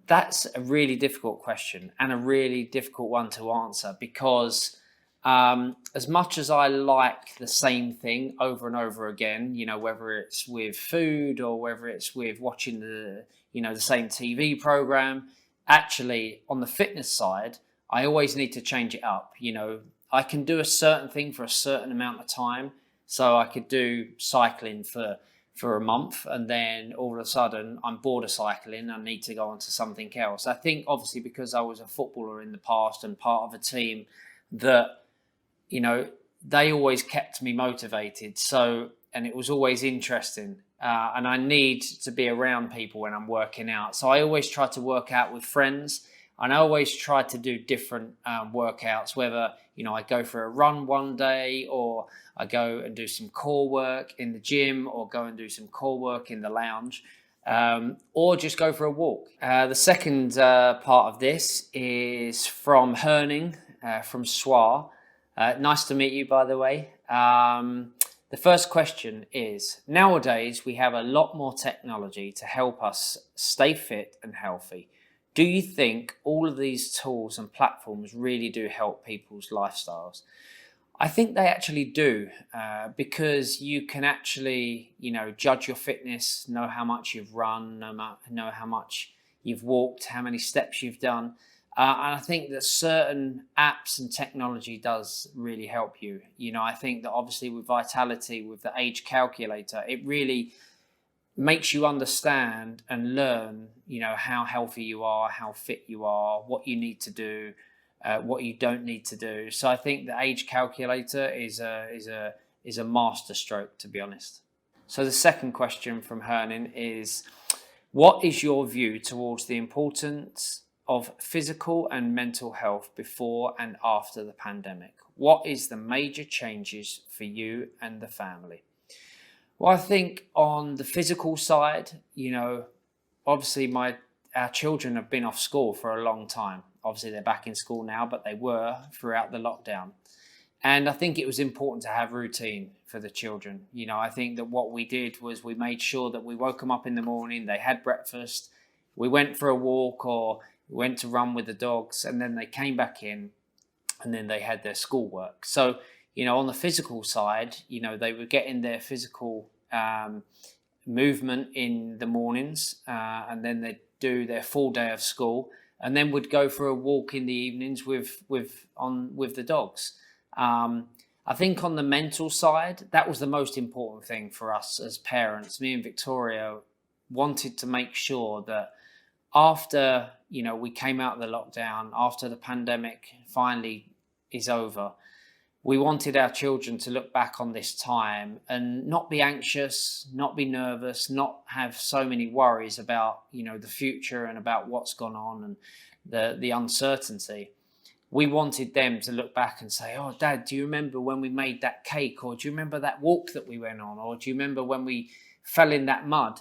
That's a really difficult question, and a really difficult one to answer, because as much as I like the same thing over and over again, whether it's with food or whether it's with watching the same TV program, actually on the fitness side, I always need to change it up. I can do a certain thing for a certain amount of time. So I could do cycling for a month, and then all of a sudden I'm bored of cycling. I need to go on to something else. I think obviously because I was a footballer in the past and part of a team that, they always kept me motivated. So, and it was always interesting. And I need to be around people when I'm working out. So I always try to work out with friends. And I always try to do different workouts, whether, I go for a run one day, or I go and do some core work in the gym, or go and do some core work in the lounge, or just go for a walk. The second part of this is from Herning, from Soir. Nice to meet you, by the way. The first question is, nowadays we have a lot more technology to help us stay fit and healthy. Do you think all of these tools and platforms really do help people's lifestyles? I think they actually do, because you can actually, judge your fitness, know how much you've run, know how much you've walked, how many steps you've done. And I think that certain apps and technology does really help you. I think that obviously with Vitality, with the age calculator, it really makes you understand and learn, how healthy you are, how fit you are, what you need to do, what you don't need to do. So I think the age calculator is a master stroke, to be honest. So the second question from Hernan is, what is your view towards the importance of physical and mental health before and after the pandemic? What is the major changes for you and the family? Well, I think on the physical side, obviously our children have been off school for a long time. Obviously they're back in school now, but they were throughout the lockdown. And I think it was important to have routine for the children. I think that what we did was we made sure that we woke them up in the morning, they had breakfast, we went for a walk, or we went to run with the dogs, and then they came back in, and then they had their schoolwork. So, on the physical side, they were getting their physical movement in the mornings, and then they'd do their full day of school, and then would go for a walk in the evenings with the dogs. I think on the mental side, that was the most important thing for us as parents. Me and Victoria wanted to make sure that after, we came out of the lockdown, after the pandemic finally is over, we wanted our children to look back on this time and not be anxious, not be nervous, not have so many worries about, the future and about what's gone on and the uncertainty. We wanted them to look back and say, oh, Dad, do you remember when we made that cake? Or do you remember that walk that we went on? Or do you remember when we fell in that mud?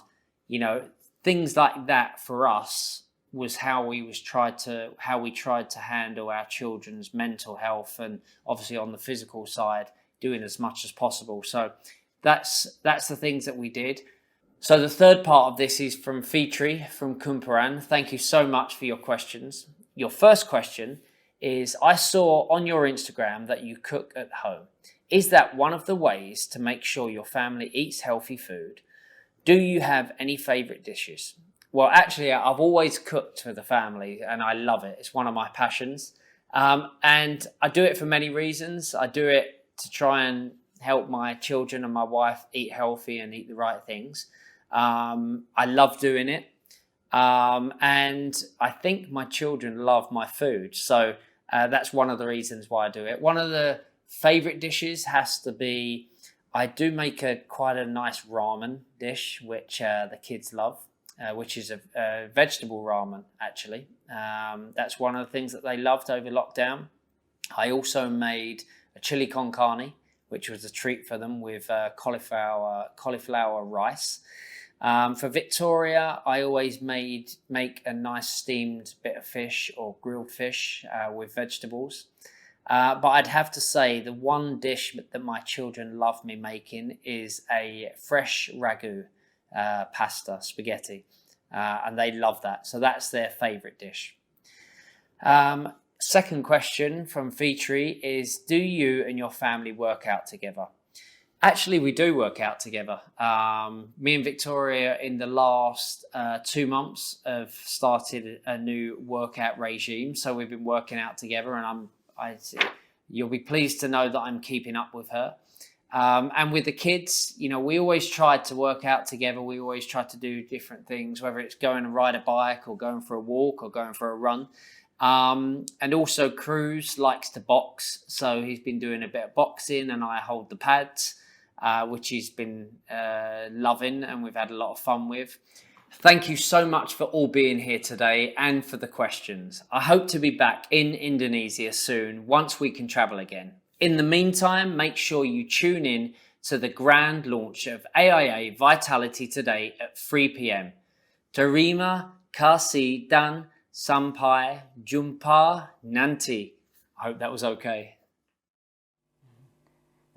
Things like that for us was how we tried to handle our children's mental health, and obviously on the physical side, doing as much as possible. So that's the things that we did. So the third part of this is from Fitri from Kumparan. Thank you so much for your questions. Your first question is, I saw on your Instagram that you cook at home. Is that one of the ways to make sure your family eats healthy food? Do you have any favorite dishes? Well, actually, I've always cooked for the family and I love it. It's one of my passions. And I do it for many reasons. I do it to try and help my children and my wife eat healthy and eat the right things. I love doing it. And I think my children love my food. So that's one of the reasons why I do it. One of the favorite dishes has to be, I do make quite a nice ramen dish, which the kids love, which is a vegetable ramen, actually. That's one of the things that they loved over lockdown. I also made a chili con carne, which was a treat for them, with cauliflower rice. For Victoria, I always make a nice steamed bit of fish or grilled fish with vegetables. But I'd have to say the one dish that my children love me making is a fresh ragu pasta, spaghetti. And they love that. So that's their favourite dish. Second question from Fitri is, do you and your family work out together? Actually, we do work out together. Me and Victoria in the last 2 months have started a new workout regime. So we've been working out together, and you'll be pleased to know that I'm keeping up with her. And with the kids, we always tried to work out together. We always tried to do different things, whether it's going to ride a bike or going for a walk or going for a run. And also Cruz likes to box. So he's been doing a bit of boxing and I hold the pads, which he's been loving and we've had a lot of fun with. Thank you so much for all being here today and for the questions. I hope to be back in Indonesia soon once we can travel again. In the meantime, make sure you tune in to the grand launch of AIA Vitality today at 3 p.m. Terima kasih dan sampai jumpa nanti. I hope that was okay.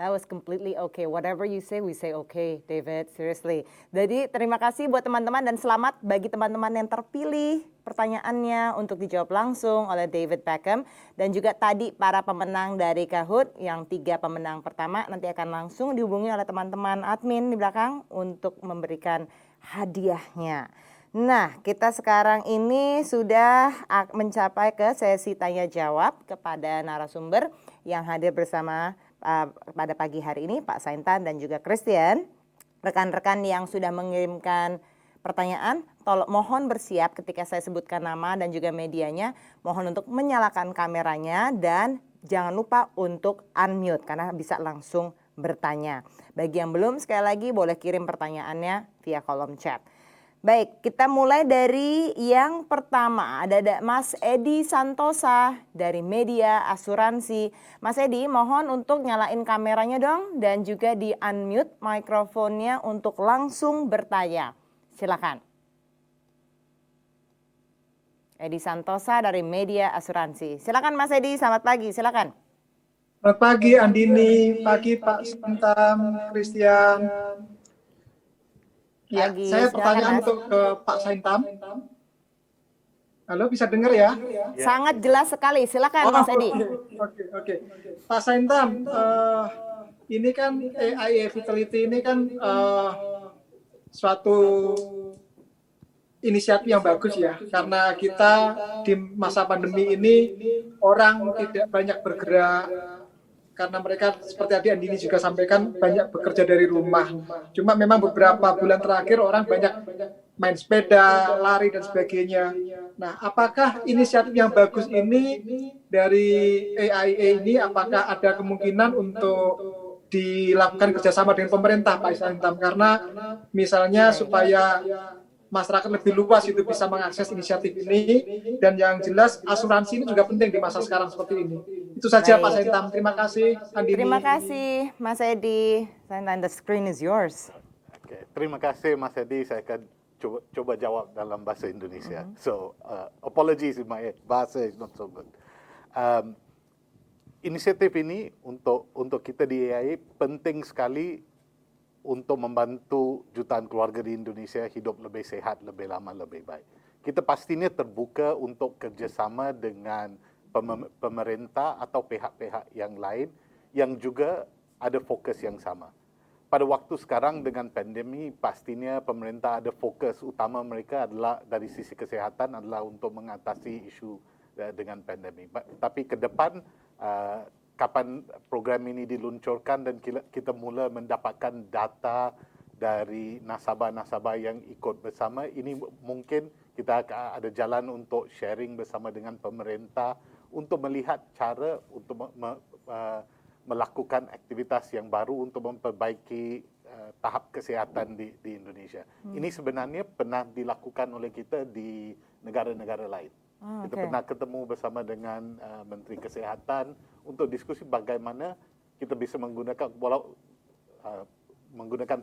That was completely okay. Whatever you say, we say okay, David. Seriously. Jadi terima kasih buat teman-teman dan selamat bagi teman-teman yang terpilih pertanyaannya untuk dijawab langsung oleh David Beckham. Dan juga tadi para pemenang dari Kahoot, yang 3 pemenang pertama nanti akan langsung dihubungi oleh teman-teman admin di belakang untuk memberikan hadiahnya. Nah, kita sekarang ini sudah mencapai ke sesi tanya jawab kepada narasumber yang hadir bersama pada pagi hari ini, Pak Sainthan dan juga Christian. Rekan-rekan yang sudah mengirimkan pertanyaan, mohon bersiap ketika saya sebutkan nama dan juga medianya. Mohon untuk menyalakan kameranya dan jangan lupa untuk unmute karena bisa langsung bertanya. Bagi yang belum, sekali lagi boleh kirim pertanyaannya via kolom chat. Baik, kita mulai dari yang pertama. Ada Mas Edi Santosa dari Media Asuransi. Mas Edi, mohon untuk nyalain kameranya dong dan juga di unmute mikrofonnya untuk langsung bertanya. Silakan. Edi Santosa dari Media Asuransi. Silakan Mas Edi, selamat pagi, silakan. Selamat pagi Andini, pagi Pak Sainthan, Christian. Ya, saya pertanyaan untuk ke Pak Sainthan. Halo, bisa dengar ya? Sangat jelas sekali, silakan Mas Edi. Oke. Pak Sainthan, ini kan AIA Vitality ini kan suatu inisiatif yang bagus ya, karena kita di masa pandemi ini orang tidak banyak bergerak. Karena mereka seperti tadi Andini juga sampaikan banyak bekerja dari rumah. Cuma memang beberapa bulan terakhir orang banyak main sepeda, lari dan sebagainya. Nah, apakah inisiatif yang bagus ini dari AIA ini apakah ada kemungkinan untuk dilakukan kerjasama dengan pemerintah, Pak Sainthan? Karena misalnya supaya masyarakat lebih luas itu bisa mengakses inisiatif ini, dan yang jelas asuransi ini juga penting di masa sekarang seperti ini. Itu saja Pak Sainthan. Terima kasih Andini. Terima kasih Mas Edi. Sainthan, the screen is yours. Okay. Terima kasih Mas Edi. Saya akan coba jawab dalam bahasa Indonesia. So apologies if my bahasa is not so good. Inisiatif ini untuk kita di AIA penting sekali untuk membantu jutaan keluarga di Indonesia hidup lebih sehat, lebih lama, lebih baik. Kita pastinya terbuka untuk kerjasama dengan pemerintah atau pihak-pihak yang lain yang juga ada fokus yang sama. Pada waktu sekarang dengan pandemi, pastinya pemerintah ada fokus utama mereka adalah dari sisi kesehatan adalah untuk mengatasi isu dengan pandemi. Tapi ke depan, kapan program ini diluncurkan dan kita mula mendapatkan data dari nasabah-nasabah yang ikut bersama, ini mungkin kita ada jalan untuk sharing bersama dengan pemerintah untuk melihat cara untuk melakukan aktivitas yang baru untuk memperbaiki tahap kesehatan di Indonesia. Ini sebenarnya pernah dilakukan oleh kita di negara-negara lain. Kita pernah ketemu bersama dengan Menteri Kesehatan untuk diskusi bagaimana kita bisa menggunakan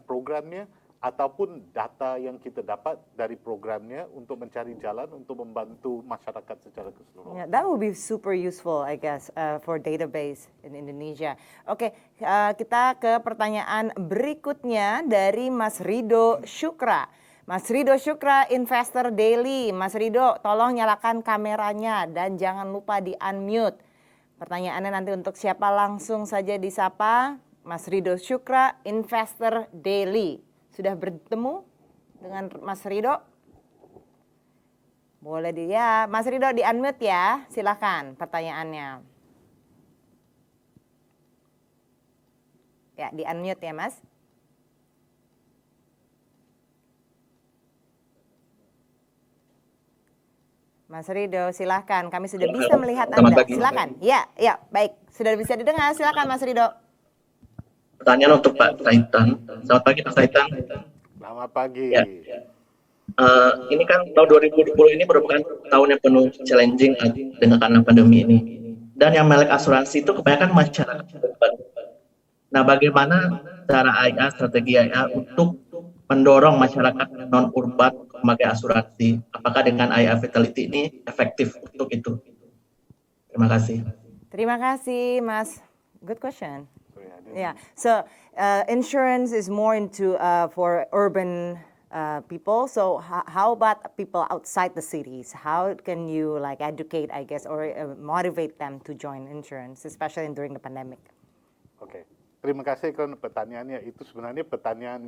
programnya ataupun data yang kita dapat dari programnya untuk mencari jalan untuk membantu masyarakat secara keseluruhan. Yeah, that would be super useful, I guess, for database in Indonesia. Oke, kita ke pertanyaan berikutnya dari Mas Rido Syukra. Mas Rido Syukra, Investor Daily. Mas Rido, tolong nyalakan kameranya dan jangan lupa di-unmute. Pertanyaannya nanti untuk siapa langsung saja disapa. Mas Rido Syukra, Investor Daily. Sudah bertemu dengan Mas Rido? Boleh ya, Mas Rido di-unmute ya, silakan pertanyaannya. Ya, di-unmute ya Mas. Mas Rido, silakan. Kami sudah bisa melihat Anda. Silakan. Ya, baik. Sudah bisa didengar. Silakan Mas Rido. Pertanyaan untuk Pak Sainthan. Selamat pagi Pak Sainthan. Selamat pagi. Ya. Ini kan tahun 2020 ini merupakan tahun yang penuh challenging dengan karena pandemi ini. Dan yang melek asuransi itu kebanyakan masyarakat. Nah, bagaimana cara AIA, strategi AIA untuk mendorong masyarakat non-urban memakai asuransi? Apakah dengan AIA Vitality ini efektif untuk itu? Terima kasih. Terima kasih, Mas. Good question. Yeah. So insurance is more into for urban people. So how about people outside the cities? How can you like educate, I guess, or motivate them to join insurance, especially during the pandemic? Oke. Terima kasih karena pertanyaannya itu sebenarnya pertanyaan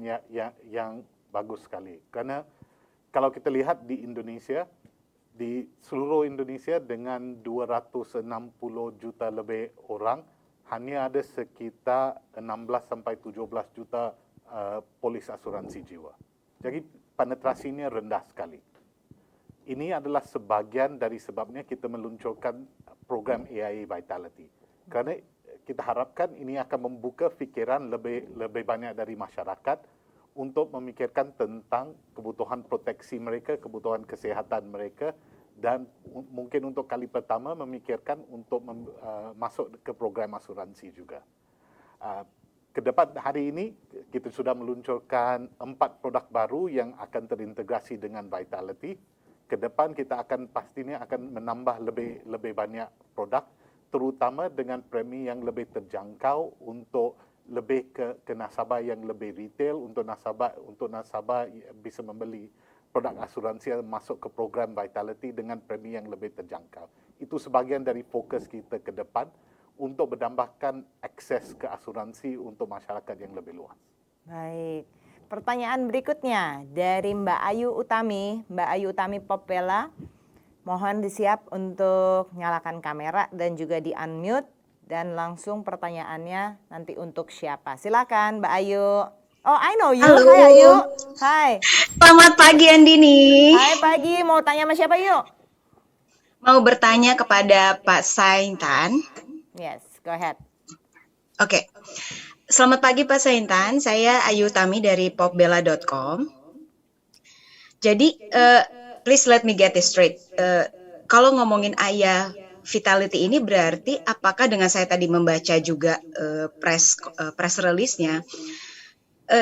yang bagus sekali. Karena kalau kita lihat di Indonesia, di seluruh Indonesia dengan 260 juta lebih orang, hanya ada sekitar 16 sampai 17 juta polis asuransi jiwa. Jadi penetrasinya rendah sekali. Ini adalah sebagian dari sebabnya kita meluncurkan program AIA Vitality. Karena kita harapkan ini akan membuka fikiran lebih banyak dari masyarakat untuk memikirkan tentang kebutuhan proteksi mereka, kebutuhan kesehatan mereka, dan mungkin untuk kali pertama memikirkan untuk masuk ke program asuransi juga. Ke depan hari ini kita sudah meluncurkan 4 produk baru yang akan terintegrasi dengan Vitality. Ke depan kita pastinya akan menambah lebih banyak produk, terutama dengan premi yang lebih terjangkau untuk lebih ke nasabah yang lebih retail, untuk nasabah bisa membeli produk asuransi yang masuk ke program Vitality dengan premi yang lebih terjangkau. Itu sebagian dari fokus kita ke depan untuk menambahkan akses ke asuransi untuk masyarakat yang lebih luas. Baik. Pertanyaan berikutnya dari Mbak Ayu Utami. Mbak Ayu Utami Popela. Mohon disiap untuk nyalakan kamera dan juga di-unmute. Dan langsung pertanyaannya nanti untuk siapa. Silakan Mbak Ayu. Oh, I know you. Halo. Hai Ayu. Hai. Selamat pagi Andini. Hai pagi. Mau tanya sama siapa yuk? Mau bertanya kepada Pak Sainthan. Yes, go ahead. Oke. Selamat pagi Pak Sainthan. Saya Ayu Utami dari popbella.com. Jadi, please let me get this straight. Kalau ngomongin AIA Vitality ini berarti apakah dengan saya tadi membaca juga press release-nya,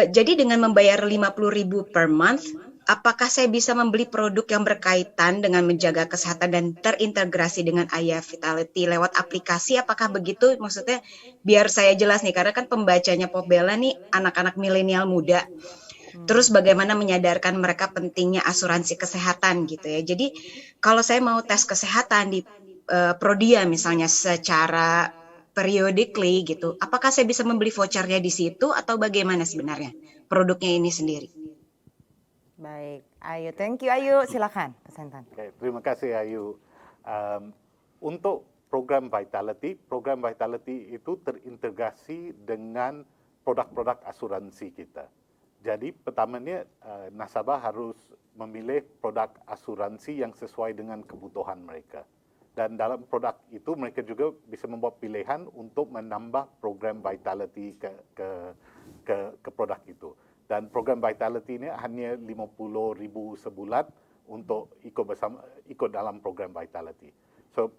jadi dengan membayar 50.000 per month, apakah saya bisa membeli produk yang berkaitan dengan menjaga kesehatan dan terintegrasi dengan AIA Vitality lewat aplikasi? Apakah begitu? Maksudnya biar saya jelas nih, karena kan pembacanya Pop Bella nih anak-anak milenial muda. Terus bagaimana menyadarkan mereka pentingnya asuransi kesehatan gitu ya. Jadi kalau saya mau tes kesehatan di Prodia misalnya secara periodically gitu, apakah saya bisa membeli vouchernya di situ atau bagaimana sebenarnya produknya ini sendiri? Baik, Ayu, thank you Ayu, silakan Pak Sainthan. Oke, terima kasih Ayu. Untuk program Vitality itu terintegrasi dengan produk-produk asuransi kita. Jadi pertamanya nasabah harus memilih produk asuransi yang sesuai dengan kebutuhan mereka. Dan dalam produk itu mereka juga bisa membuat pilihan untuk menambah program Vitality ke produk itu. Dan program Vitality ini hanya 50.000 sebulan untuk ikut dalam program Vitality. So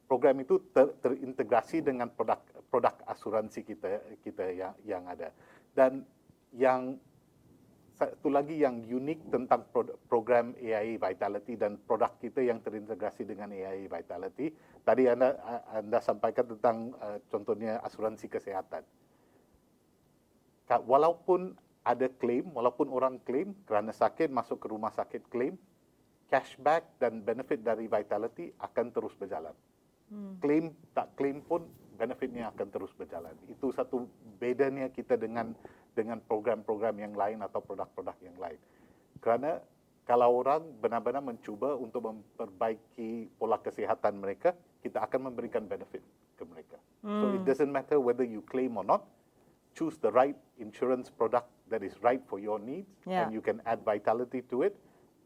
program itu terintegrasi dengan produk asuransi kita yang ada. Dan yang satu lagi yang unik tentang program AIA Vitality dan produk kita yang terintegrasi dengan AIA Vitality, tadi Anda sampaikan tentang contohnya asuransi kesehatan. Walaupun ada klaim, walaupun orang klaim kerana sakit masuk ke rumah sakit klaim, cashback dan benefit dari Vitality akan terus berjalan. Klaim tak klaim pun benefitnya akan terus berjalan. Itu satu bedanya kita dengan program-program yang lain atau produk-produk yang lain. Kerana kalau orang benar-benar mencuba untuk memperbaiki pola kesihatan mereka, kita akan memberikan benefit ke mereka. So it doesn't matter whether you claim or not. Choose the right insurance product that is right for your needs, and you can add Vitality to it,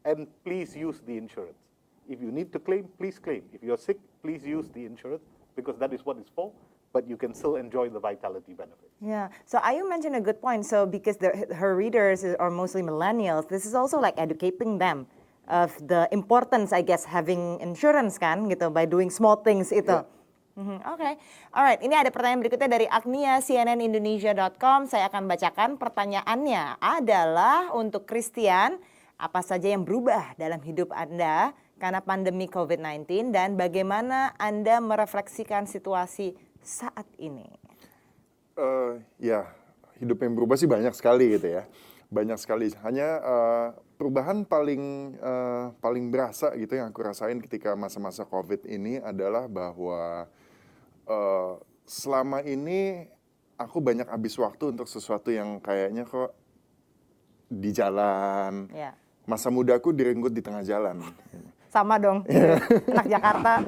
and please use the insurance. If you need to claim, please claim. If you're sick, please use the insurance, because that is what it's for, but you can still enjoy the Vitality benefit. Yeah, so Ayu mentioned a good point. So because her readers are mostly millennials, this is also like educating them of the importance, I guess, having insurance kan, gitu, by doing small things itu. Oke. Alright, ini ada pertanyaan berikutnya dari Agnia, cnnindonesia.com. Saya akan bacakan pertanyaannya. Adalah untuk Christian, apa saja yang berubah dalam hidup Anda karena pandemi COVID-19 dan bagaimana Anda merefleksikan situasi saat ini? Ya, hidup yang berubah sih banyak sekali gitu ya. Banyak sekali. Hanya perubahan paling berasa gitu yang aku rasain ketika masa-masa COVID ini adalah bahwa selama ini aku banyak habis waktu untuk sesuatu yang kayaknya kok di jalan. Masa mudaku direnggut di tengah jalan. Sama dong, anak Jakarta.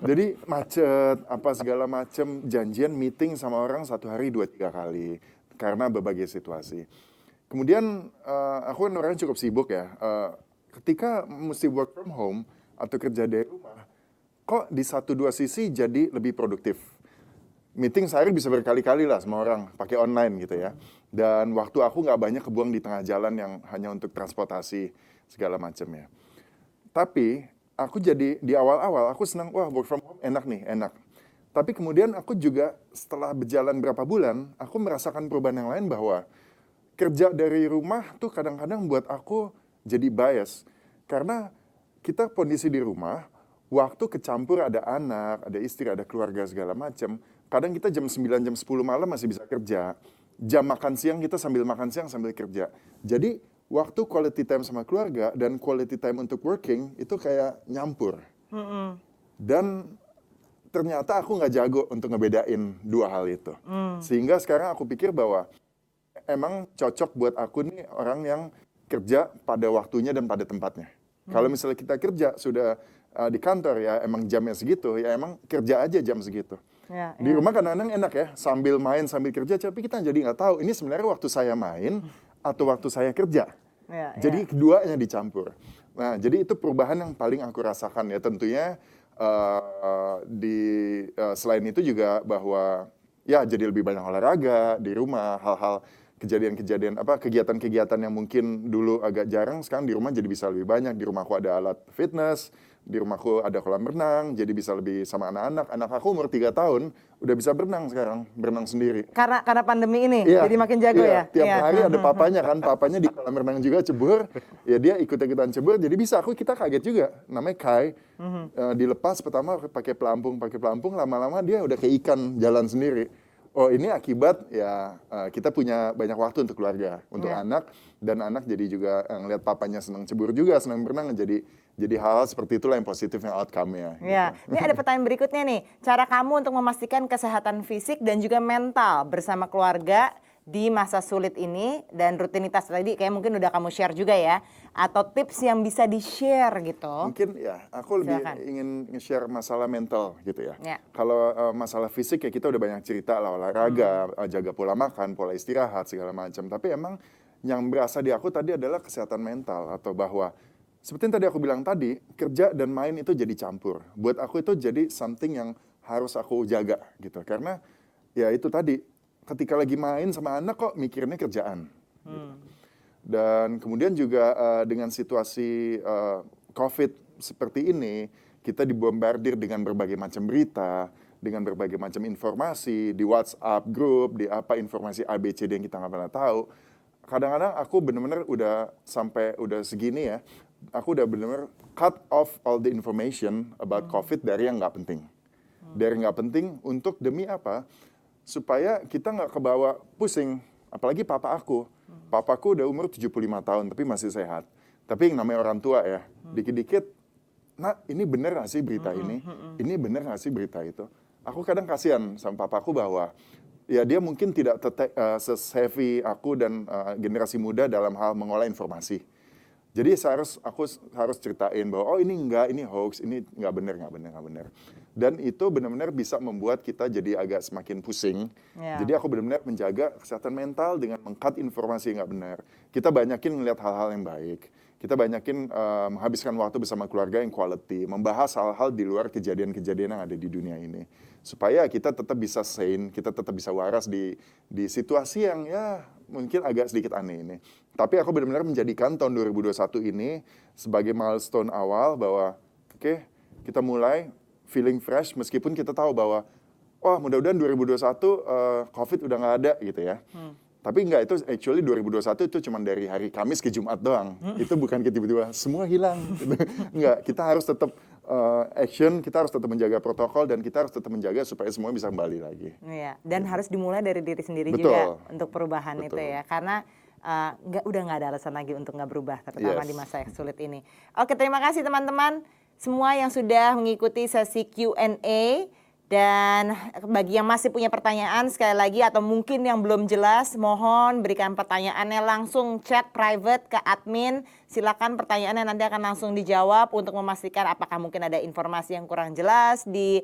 Jadi macet, apa segala macam, janjian meeting sama orang 1 hari 2-3 kali. Karena berbagai situasi. Kemudian aku kan orangnya cukup sibuk ya. Ketika mesti work from home atau kerja dari rumah, kok di 1-2 sisi jadi lebih produktif. Meeting sehari bisa berkali-kali lah sama orang, pakai online gitu ya. Dan waktu aku nggak banyak kebuang di tengah jalan yang hanya untuk transportasi segala macam ya. Tapi aku jadi di awal-awal aku senang, wah work from home enak nih, enak. Tapi kemudian aku juga setelah berjalan berapa bulan, aku merasakan perubahan yang lain bahwa kerja dari rumah tuh kadang-kadang buat aku jadi bias. Karena kita kondisi di rumah, waktu kecampur ada anak, ada istri, ada keluarga segala macam. Kadang kita jam 9, jam 10 malam masih bisa kerja. Jam makan siang kita sambil makan siang sambil kerja. Jadi waktu quality time sama keluarga dan quality time untuk working itu kayak nyampur. Dan ternyata aku nggak jago untuk ngebedain dua hal itu. Sehingga sekarang aku pikir bahwa emang cocok buat aku nih orang yang kerja pada waktunya dan pada tempatnya. Kalau misalnya kita kerja sudah di kantor ya emang jamnya segitu, ya emang kerja aja jam segitu. Di rumah kadang-kadang enak ya, sambil main sambil kerja, tapi kita jadi nggak tahu ini sebenarnya waktu saya main atau waktu saya kerja. Jadi keduanya dicampur. Nah, jadi itu perubahan yang paling aku rasakan ya tentunya selain itu juga bahwa ya jadi lebih banyak olahraga di rumah, hal-hal kegiatan-kegiatan yang mungkin dulu agak jarang, sekarang di rumah jadi bisa lebih banyak. Di rumahku ada alat fitness, di rumahku ada kolam renang, jadi bisa lebih sama anak-anak. Anak aku umur 3 tahun udah bisa berenang sekarang, berenang sendiri. Karena pandemi ini, Iya, jadi makin jago ya? Tiap hari ada papanya kan, papanya di kolam renang juga cebur, ya dia ikut-ikutan cebur, jadi bisa. Kita kaget juga, namanya Kai, dilepas pertama pakai pelampung, lama-lama dia udah kayak ikan jalan sendiri. Oh ini akibat ya kita punya banyak waktu untuk keluarga, untuk anak, dan anak jadi juga ngeliat papanya senang cebur juga, senang berenang, jadi hal-hal seperti itulah yang positif, yang outcome-nya. Ya, Gitu. ini ada pertanyaan berikutnya nih. Cara kamu untuk memastikan kesehatan fisik dan juga mental bersama keluarga di masa sulit ini, dan rutinitas tadi kayak mungkin udah kamu share juga ya, atau tips yang bisa di-share gitu. Mungkin ya, aku lebih ingin nge-share masalah mental gitu ya. Kalau masalah fisik ya kita udah banyak cerita lah, olahraga, jaga pola makan, pola istirahat, segala macam. Tapi emang yang berasa di aku tadi adalah kesehatan mental, atau bahwa seperti yang tadi aku bilang tadi, kerja dan main itu jadi campur. Buat aku itu jadi something yang harus aku jaga gitu. Karena ya itu tadi, ketika lagi main sama anak kok mikirnya kerjaan. Gitu. Dan kemudian juga dengan situasi COVID seperti ini, kita dibombardir dengan berbagai macam berita, dengan berbagai macam informasi, di WhatsApp group, di informasi ABCD yang kita nggak pernah tahu. Kadang-kadang aku benar-benar udah segini ya, aku udah benar-benar cut off all the information about COVID dari yang nggak penting. Dari nggak penting untuk demi apa? Supaya kita nggak kebawa pusing. Apalagi papa aku. Papaku udah umur 75 tahun tapi masih sehat. Tapi yang namanya orang tua ya, dikit-dikit, nak ini bener nggak sih berita ini? Ini bener nggak sih berita itu? Aku kadang kasihan sama papaku bahwa ya dia mungkin tidak se-savvy aku dan generasi muda dalam hal mengolah informasi. Jadi aku harus ceritain bahwa oh ini enggak, ini hoax, ini nggak benar. Dan itu benar-benar bisa membuat kita jadi agak semakin pusing. Jadi aku benar-benar menjaga kesehatan mental dengan meng-cut informasi yang nggak benar. Kita banyakin ngelihat hal-hal yang baik. Kita banyakin menghabiskan waktu bersama keluarga yang quality, membahas hal-hal di luar kejadian-kejadian yang ada di dunia ini. Supaya kita tetap bisa sane, kita tetap bisa waras di situasi yang ya mungkin agak sedikit aneh ini. Tapi aku benar-benar menjadikan tahun 2021 ini sebagai milestone awal bahwa oke, kita mulai feeling fresh meskipun kita tahu bahwa oh mudah-mudahan 2021 COVID udah nggak ada gitu ya. Tapi enggak, itu actually 2021 itu cuma dari hari Kamis ke Jumat doang. Itu bukan tiba-tiba semua hilang. Enggak, kita harus tetap action, kita harus tetap menjaga protokol, dan kita harus tetap menjaga supaya semua bisa kembali lagi. Iya, dan harus dimulai dari diri sendiri Betul. juga untuk perubahan Betul. itu ya. Karena udah nggak ada alasan lagi untuk nggak berubah, terutama di masa yang sulit ini. Oke, terima kasih teman-teman semua yang sudah mengikuti sesi Q&A. Dan bagi yang masih punya pertanyaan sekali lagi atau mungkin yang belum jelas, mohon berikan pertanyaannya langsung chat private ke admin. Silakan pertanyaannya nanti akan langsung dijawab untuk memastikan apakah mungkin ada informasi yang kurang jelas di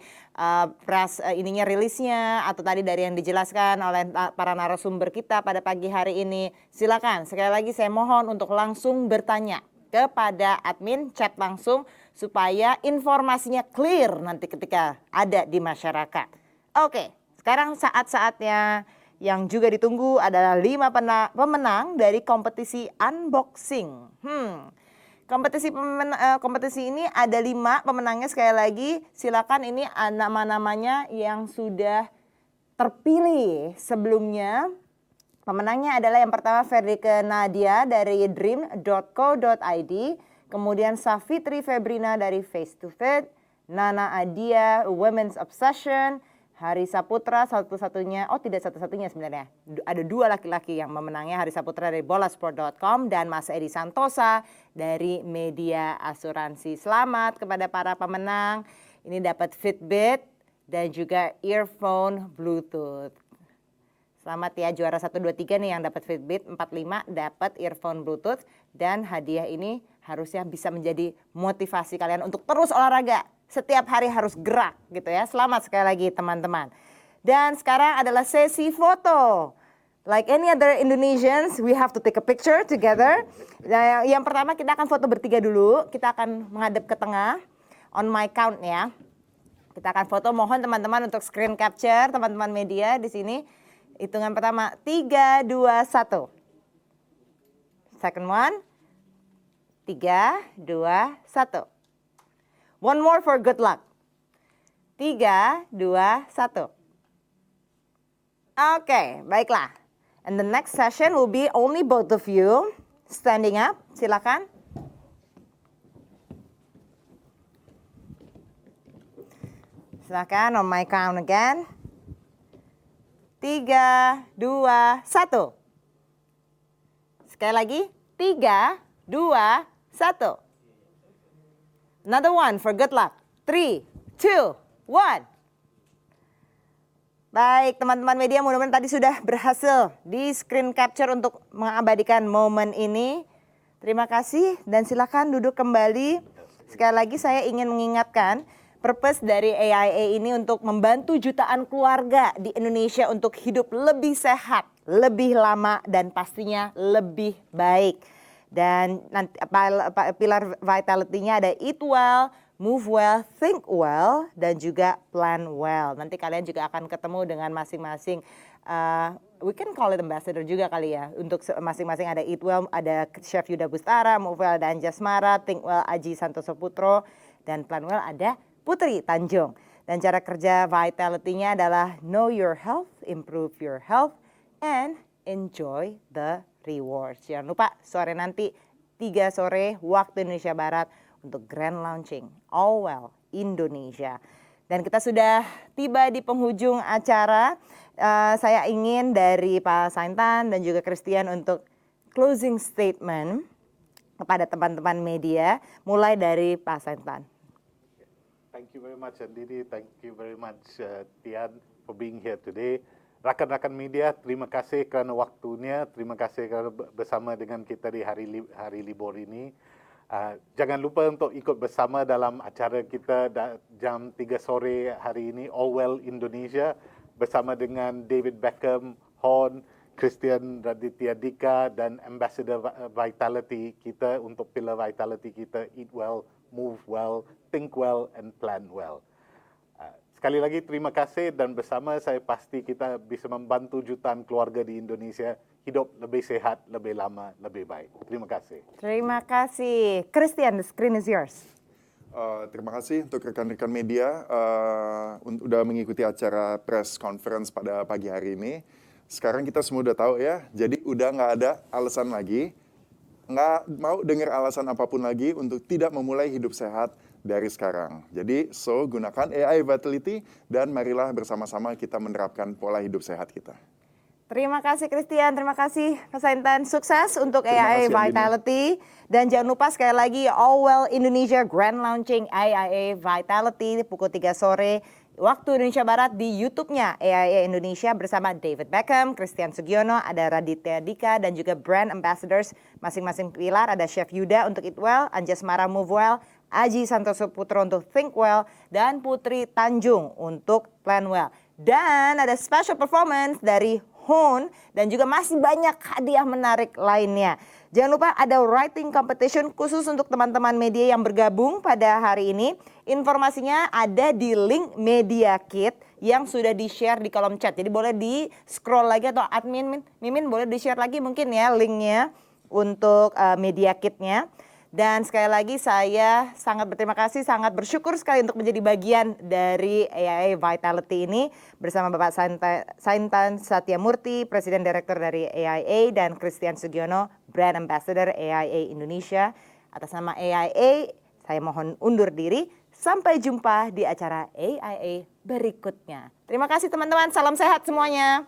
rilisnya atau tadi dari yang dijelaskan oleh para narasumber kita pada pagi hari ini. Silakan sekali lagi saya mohon untuk langsung bertanya kepada admin, chat langsung supaya informasinya clear nanti ketika ada di masyarakat. Oke, sekarang saat-saatnya yang juga ditunggu adalah 5 pemenang dari kompetisi unboxing. Kompetisi ini ada 5 pemenangnya, sekali lagi silakan ini nama-namanya yang sudah terpilih sebelumnya. Pemenangnya adalah yang pertama Ferdike Nadia dari dream.co.id, kemudian Safitri Febrina dari Face to Face, Nana Adia Women's Obsession, Hari Saputra satu-satunya, tidak satu-satunya sebenarnya, ada 2 laki-laki yang memenangnya, Hari Saputra dari bolasport.com dan Mas Edi Santosa dari Media Asuransi. Selamat kepada para pemenang, ini dapat Fitbit dan juga earphone Bluetooth. Selamat ya, juara 1, 2, 3 nih yang dapat Fitbit, 4, 5 dapat earphone Bluetooth, dan hadiah ini harusnya bisa menjadi motivasi kalian untuk terus olahraga. Setiap hari harus gerak gitu ya. Selamat sekali lagi teman-teman. Dan sekarang adalah sesi foto. Like any other Indonesians, we have to take a picture together. Nah, yang pertama kita akan foto bertiga dulu. Kita akan menghadap ke tengah. On my count ya. Kita akan foto, mohon teman-teman untuk screen capture, teman-teman media di sini. Hitungan pertama, 3, 2, 1. Second one, 3, 2, 1. One more for good luck. 3, 2, 1. Oke, baiklah. And the next session will be only both of you standing up. Silakan. Silakan on my count again. 3, 2, 1. Sekali lagi. 3, 2, 1. Another one for good luck. 3, 2, 1. Baik, teman-teman media, mudah-mudahan tadi sudah berhasil di screen capture untuk mengabadikan momen ini. Terima kasih dan silakan duduk kembali. Sekali lagi saya ingin mengingatkan, purpose dari AIA ini untuk membantu jutaan keluarga di Indonesia untuk hidup lebih sehat, lebih lama, dan pastinya lebih baik. Dan nanti pilar vitality-nya ada eat well, move well, think well, dan juga plan well. Nanti kalian juga akan ketemu dengan masing-masing, we can call it ambassador juga kali ya. Untuk masing-masing ada eat well, ada Chef Yuda Bustara, move well ada Anjasmara, think well Aji Santoso Putro, dan plan well ada Putri Tanjung. Dan cara kerja vitality-nya adalah know your health, improve your health, and enjoy the rewards. Jangan lupa sore nanti 3 sore waktu Indonesia Barat untuk grand launching All Well Indonesia. Dan kita sudah tiba di penghujung acara. Saya ingin dari Pak Sainthan dan juga Christian untuk closing statement kepada teman-teman media, mulai dari Pak Sainthan. Thank you very much, Andini. Thank you very much, Tian, for being here today. Rakan-rakan media, terima kasih kerana waktunya. Terima kasih kerana bersama dengan kita di hari libur ini. Jangan lupa untuk ikut bersama dalam acara kita jam 3 sore hari ini, All Well Indonesia, bersama dengan David Beckham, Horn, Christian Raditya Dika, dan Ambassador Vitality kita untuk pilar Vitality kita, Eat Well, Move Well, Think Well, and Plan Well. Sekali lagi terima kasih, dan bersama saya pasti kita bisa membantu jutaan keluarga di Indonesia hidup lebih sehat, lebih lama, lebih baik. Terima kasih. Terima kasih. Christian, the screen is yours. Terima kasih untuk rekan-rekan media udah mengikuti acara press conference pada pagi hari ini. Sekarang kita semua udah tahu ya, jadi udah nggak ada alasan lagi, nggak mau dengar alasan apapun lagi untuk tidak memulai hidup sehat dari sekarang. Jadi, gunakan AIA Vitality dan marilah bersama-sama kita menerapkan pola hidup sehat kita. Terima kasih Christian, terima kasih Pak Sainthan. Sukses untuk AIA Vitality. Dan jangan lupa sekali lagi All Well Indonesia Grand Launching AIA Vitality pukul 3 sore waktu Indonesia Barat di YouTube-nya AIA Indonesia bersama David Beckham, Christian Sugiono, ada Raditya Dika, dan juga Brand Ambassadors masing-masing pilar. Ada Chef Yuda untuk Eat Well, Anjasmara Move Well, Aji Santoso Putro untuk Think Well, dan Putri Tanjung untuk Plan Well. Dan ada special performance dari Hon, dan juga masih banyak hadiah menarik lainnya. Jangan lupa ada writing competition khusus untuk teman-teman media yang bergabung pada hari ini. Informasinya ada di link Media Kit yang sudah di-share di kolom chat. Jadi boleh di-scroll lagi, atau admin Mimin boleh di-share lagi mungkin ya linknya untuk Media Kitnya. Dan sekali lagi saya sangat berterima kasih, sangat bersyukur sekali untuk menjadi bagian dari AIA Vitality ini bersama Bapak Sainthan Satyamoorthy, Presiden Direktur dari AIA, dan Christian Sugiono, Brand Ambassador AIA Indonesia. Atas nama AIA, saya mohon undur diri. Sampai jumpa di acara AIA berikutnya. Terima kasih teman-teman, salam sehat semuanya.